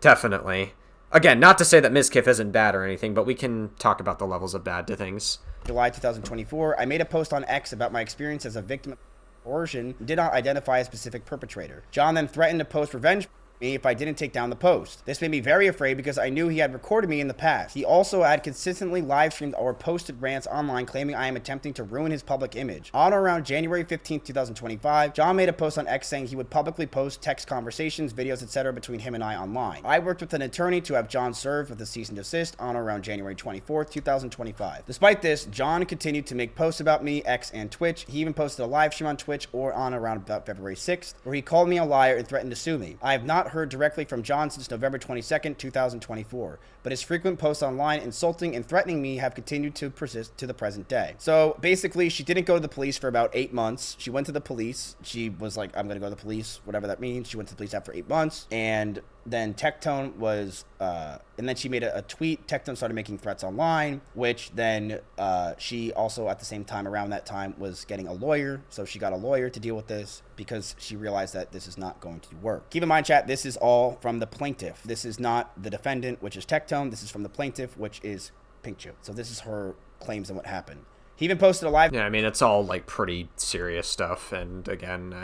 Definitely. Again, not to say that Mizkif isn't bad or anything, but we can talk about the levels of bad to things. July 2024, I made a post on X about my experience as a victim of coercion and did not identify a specific perpetrator. John then threatened to post revenge me if I didn't take down the post. This made me very afraid because I knew he had recorded me in the past. He also had consistently live streamed or posted rants online claiming I am attempting to ruin his public image. On or around January 15th, 2025, John made a post on X saying he would publicly post text conversations, videos, etc. between him and I online. I worked with an attorney to have John served with a cease and desist on or around January 24th, 2025. Despite this, John continued to make posts about me, X, and Twitch. He even posted a live stream on Twitch or on around about February 6th, where he called me a liar and threatened to sue me. I have not heard directly from John since November 22nd, 2024, but his frequent posts online insulting and threatening me have continued to persist to the present day. So basically, she didn't go to the police for about 8 months. She went to the police. She was like, I'm going to go to the police, whatever that means. She went to the police after 8 months, and then Tectone was, and then she made a tweet. Tectone started making threats online, which then she also at the same time around that time was getting a lawyer. So she got a lawyer to deal with this because she realized that this is not going to work. Keep in mind, chat, this is all from the plaintiff. This is not the defendant, which is Tectone. This is from the plaintiff, which is Pinkchyu. So this is her claims and what happened. He even posted a live... Yeah, I mean, it's all, like, pretty serious stuff, and again,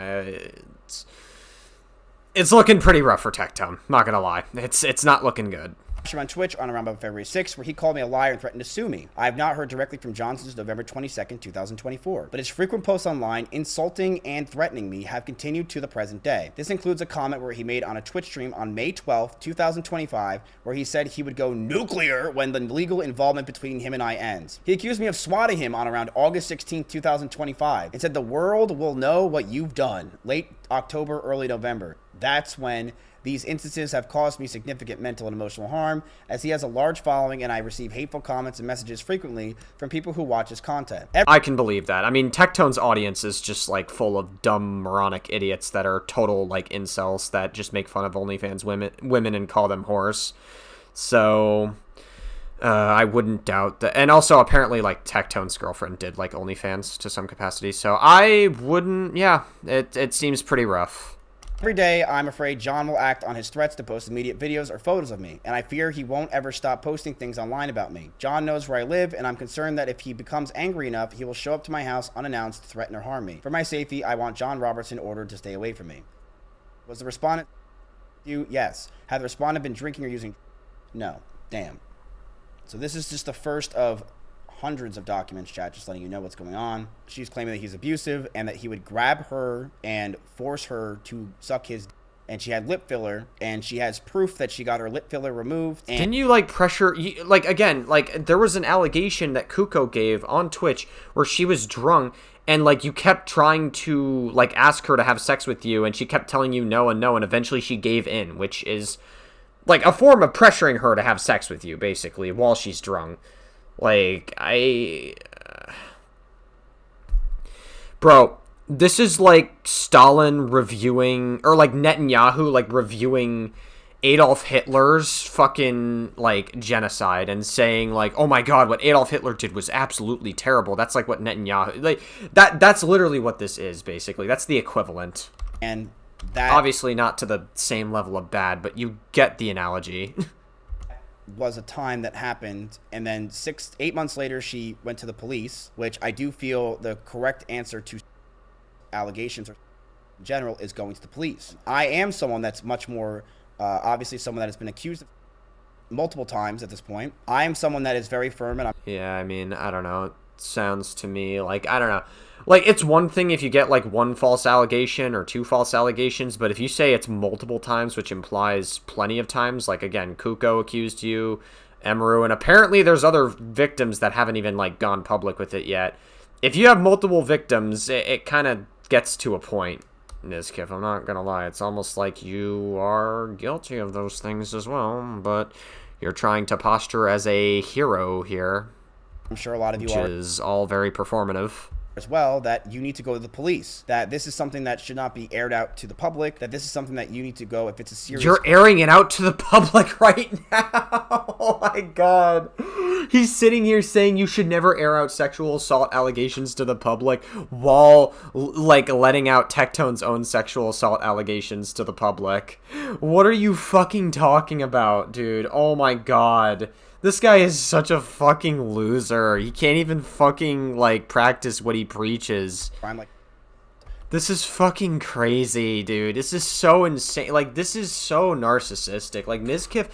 it's looking pretty rough for Tectone, not gonna lie. It's not looking good. On Twitch on around about February 6th, where he called me a liar and threatened to sue me. I have not heard directly from John since November 22nd, 2024, but his frequent posts online insulting and threatening me have continued to the present day. This includes a comment where he made on a Twitch stream on May 12th, 2025, where he said he would go nuclear when the legal involvement between him and I ends. He accused me of swatting him on around August 16th, 2025, and said the world will know what you've done. Late October, early November. That's when these instances have caused me significant mental and emotional harm, as he has a large following and I receive hateful comments and messages frequently from people who watch his content. I can believe that. I mean, Tectone's audience is just, like, full of dumb, moronic idiots that are total, like, incels that just make fun of OnlyFans women and call them whores. So, I wouldn't doubt that. And also, apparently, like, Tectone's girlfriend did, like, OnlyFans to some capacity. So, I wouldn't, yeah, it seems pretty rough. Every day, I'm afraid John will act on his threats to post immediate videos or photos of me, and I fear he won't ever stop posting things online about me. John knows where I live, and I'm concerned that if he becomes angry enough, he will show up to my house unannounced, threaten or harm me. For my safety, I want John Robertson ordered to stay away from me. Was the respondent... Yes. Had the respondent been drinking or using... No. Damn. So this is just the first of hundreds of documents, chat, just letting you know what's going on. She's claiming that he's abusive and that he would grab her and force her to suck his... And she had lip filler, and she has proof that she got her lip filler removed. And didn't you, like, pressure... Like, again, like, there was an allegation that Kuko gave on Twitch where she was drunk, and, like, you kept trying to, like, ask her to have sex with you, and she kept telling you no and no, and eventually she gave in, which is, like, a form of pressuring her to have sex with you, basically, while she's drunk. Like, Bro, this is like Stalin reviewing, or like Netanyahu, like reviewing Adolf Hitler's fucking, like, genocide and saying, like, oh my god, what Adolf Hitler did was absolutely terrible. That's like what Netanyahu, like, that's literally what this is, basically. That's the equivalent. And that obviously not to the same level of bad, but you get the analogy. was a time that happened, and then 8 months later she went to the police, which I do feel the correct answer to allegations or in general is going to the police. I am someone that's much more obviously someone that has been accused multiple times at this point. I am someone that is very firm, and yeah, I mean, I don't know. It sounds to me like, I don't know. Like, it's one thing if you get, like, one false allegation or two false allegations, but if you say it's multiple times, which implies plenty of times, like, again, Kuko accused you, Emeru, and apparently there's other victims that haven't even, like, gone public with it yet. If you have multiple victims, it kind of gets to a point, Mizkif. I'm not gonna lie. It's almost like you are guilty of those things as well, but you're trying to posture as a hero here. I'm sure a lot of you which are is all very performative. As well, that you need to go to the police, that this is something that should not be aired out to the public, that this is something that you need to go if it's a serious... You're airing it out to the public right now. Oh my god. He's sitting here saying you should never air out sexual assault allegations to the public while, like, letting out Tectone's own sexual assault allegations to the public. What are you fucking talking about, dude? Oh my god. This guy is such a fucking loser. He can't even fucking, like, practice what he preaches. I'm like, this is fucking crazy, dude. This is so insane. Like, this is so narcissistic. Like, Mizkif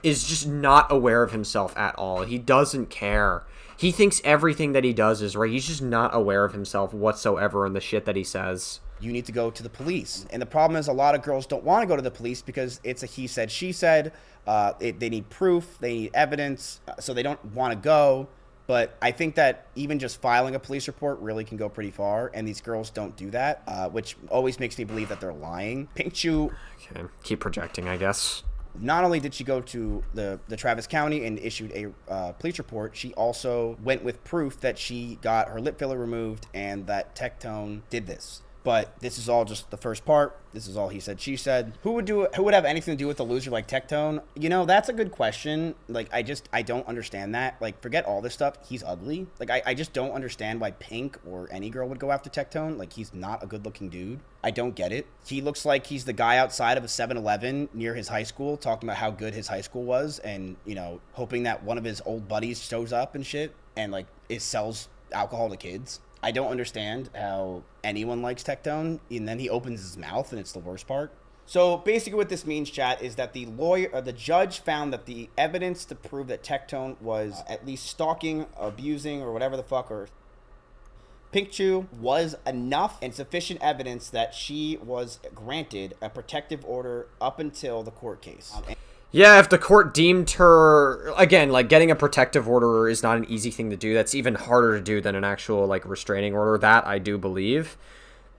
is just not aware of himself at all. He doesn't care. He thinks everything that he does is right. He's just not aware of himself whatsoever in the shit that he says. You need to go to the police. And the problem is a lot of girls don't want to go to the police because it's a he said, she said. They need proof. They need evidence. So they don't want to go. But I think that even just filing a police report really can go pretty far. And these girls don't do that, which always makes me believe that they're lying. Pinkchyu. Okay, keep projecting, I guess. Not only did she go to the Travis County and issued a police report, she also went with proof that she got her lip filler removed and that Tectone did this. But this is all just the first part. This is all he said, she said. Who would do it? Who would have anything to do with a loser like Tectone? You know, that's a good question. Like, I don't understand that. Like, forget all this stuff. He's ugly. Like, I just don't understand why Pink or any girl would go after Tectone. Like, he's not a good-looking dude. I don't get it. He looks like he's the guy outside of a 7-Eleven near his high school talking about how good his high school was and, you know, hoping that one of his old buddies shows up and shit and, like, sells alcohol to kids. I don't understand how anyone likes Tectone, and then he opens his mouth, and it's the worst part. So basically what this means, chat, is that the judge found that the evidence to prove that Tectone was at least stalking, abusing, or whatever the fuck, or Pinkchyu was enough and sufficient evidence that she was granted a protective order up until the court case. Yeah, if the court deemed her, again, like, getting a protective order is not an easy thing to do. That's even harder to do than an actual, like, restraining order. That I do believe.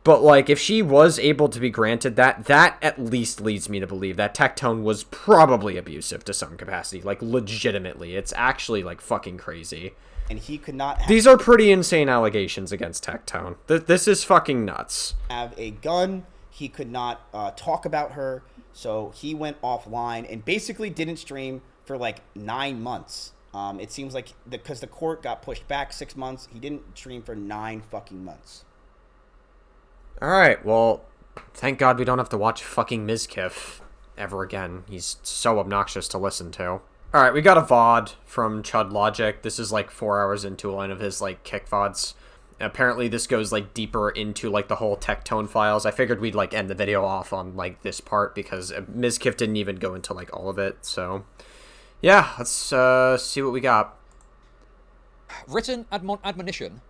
But, like, if she was able to be granted that at least leads me to believe that Tectone was probably abusive to some capacity. Like, legitimately. It's actually, like, fucking crazy. And he could not These are pretty insane allegations against Tectone. This is fucking nuts. Have a gun. He could not talk about her. So he went offline and basically didn't stream for like 9 months. It seems like because the court got pushed back 6 months, he didn't stream for 9 fucking months. All right, well, thank God we don't have to watch fucking Mizkif ever again. He's so obnoxious to listen to. All right, we got a VOD from Chud Logic. This is like 4 hours into one of his like kick VODs. Apparently this goes like deeper into like the whole Tectone files. I figured we'd like end the video off on like this part because Mizkif didn't even go into like all of it. So yeah, let's see what we got. Written admonition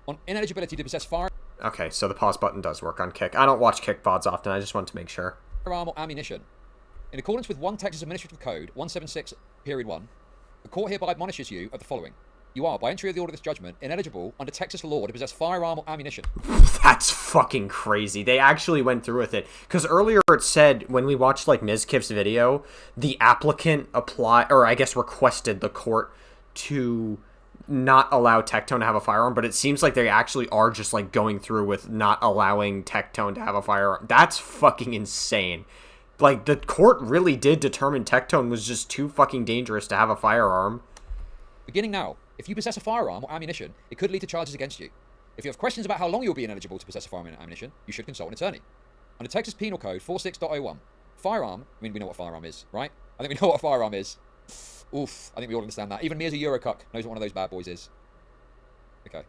on ineligibility to possess firearm Okay, so the pause button does work on Kick. I don't watch Kick VODs often. I just want to make sure. or ammunition. In accordance with 1 Texas Administrative Code 176, Period 1, the court hereby admonishes you of the following. You are, by entry of the order of this judgment, ineligible under Texas law to possess firearm or ammunition. That's fucking crazy. They actually went through with it. Because earlier it said, when we watched, like, Mizkif's video, the applicant requested the court to not allow Tectone to have a firearm, but it seems like they actually are just, like, going through with not allowing Tectone to have a firearm. That's fucking insane. like, the court really did determine Tectone was just too fucking dangerous to have a firearm. Beginning now, if you possess a firearm or ammunition, it could lead to charges against you. If you have questions about how long you'll be ineligible to possess a firearm and ammunition, you should consult an attorney. Under Texas Penal Code 46.01, firearm, I mean, we know what a firearm is, right? I think we know what a firearm is. Oof, I think we all understand that. Even me as a Eurocuck knows what one of those bad boys is. Okay.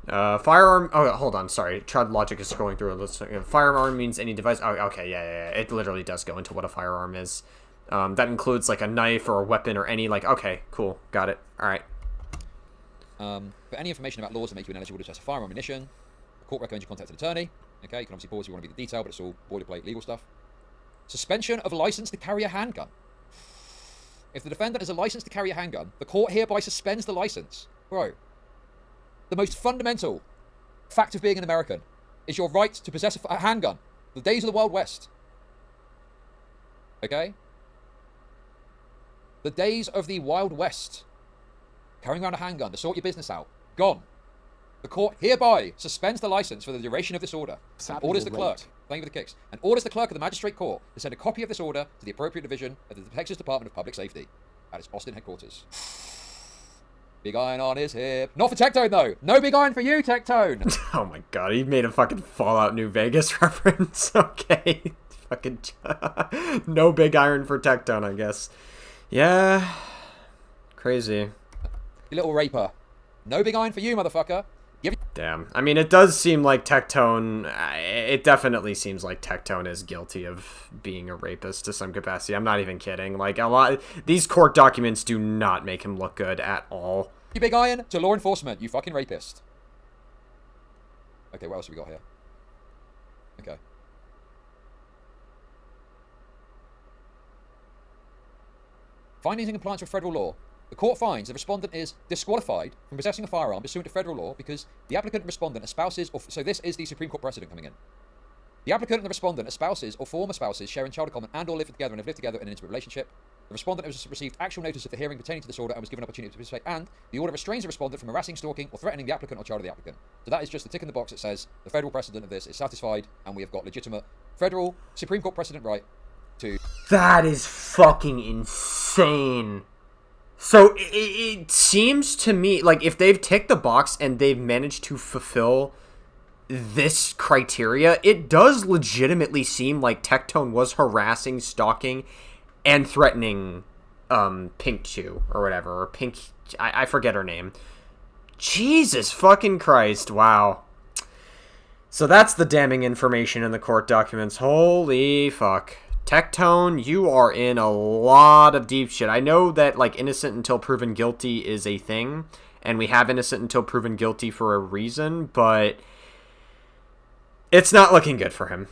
Firearm. Oh, hold on. Sorry. Trud logic is scrolling through. Let's. Firearm means any device. Oh, okay. Yeah. It literally does go into what a firearm is. That includes like a knife or a weapon or any like. Okay, cool. Got it. All right. For any information about laws that make you ineligible to possess a firearm or ammunition, the court recommends you contact an attorney. Okay, you can obviously pause if you want to be the detail, but it's all boilerplate legal stuff. Suspension of license to carry a handgun. If the defendant has a license to carry a handgun, the court hereby suspends the license. Bro, the most fundamental fact of being an American is your right to possess a handgun. The days of the Wild West. Okay? The days of the Wild West. Carrying around a handgun to sort your business out. Gone. The court hereby suspends the license for the duration of this order. And orders the clerk. Thank you for the kicks. And orders the clerk of the magistrate court to send a copy of this order to the appropriate division of the Texas Department of Public Safety at its Austin headquarters. Big iron on his hip. Not for Tectone, though. No big iron for you, Tectone. Oh my god, he made a fucking Fallout New Vegas reference. Okay. Fucking no big iron for Tectone, I guess. Yeah. Crazy. You little raper. No big iron for you, motherfucker. Damn. I mean, it does seem like Tectone... It definitely seems like Tectone is guilty of being a rapist to some capacity. I'm not even kidding. Like, a lot... These court documents do not make him look good at all. You big iron to law enforcement, you fucking rapist. Okay, what else have we got here? Okay. Findings in compliance with federal law. The court finds the respondent is disqualified from possessing a firearm pursuant to federal law because the applicant and respondent are spouses or... So this is the Supreme Court precedent coming in. The applicant and the respondent are spouses or former spouses sharing child in common and or live together and have lived together in an intimate relationship. The respondent has received actual notice of the hearing pertaining to this order and was given an opportunity to participate, and the order restrains the respondent from harassing, stalking, or threatening the applicant or child of the applicant. So that is just a tick in the box that says the federal precedent of this is satisfied and we have got legitimate federal Supreme Court precedent right to... That is fucking insane. So it seems to me like if they've ticked the box and they've managed to fulfill this criteria, it does legitimately seem like Tectone was harassing, stalking, and threatening Pinkchyu or whatever, or I forget her name. Jesus fucking Christ, wow. So that's the damning information in the court documents. Holy fuck. Tectone, you are in a lot of deep shit. I know that, like, innocent until proven guilty is a thing, and we have innocent until proven guilty for a reason, but it's not looking good for him.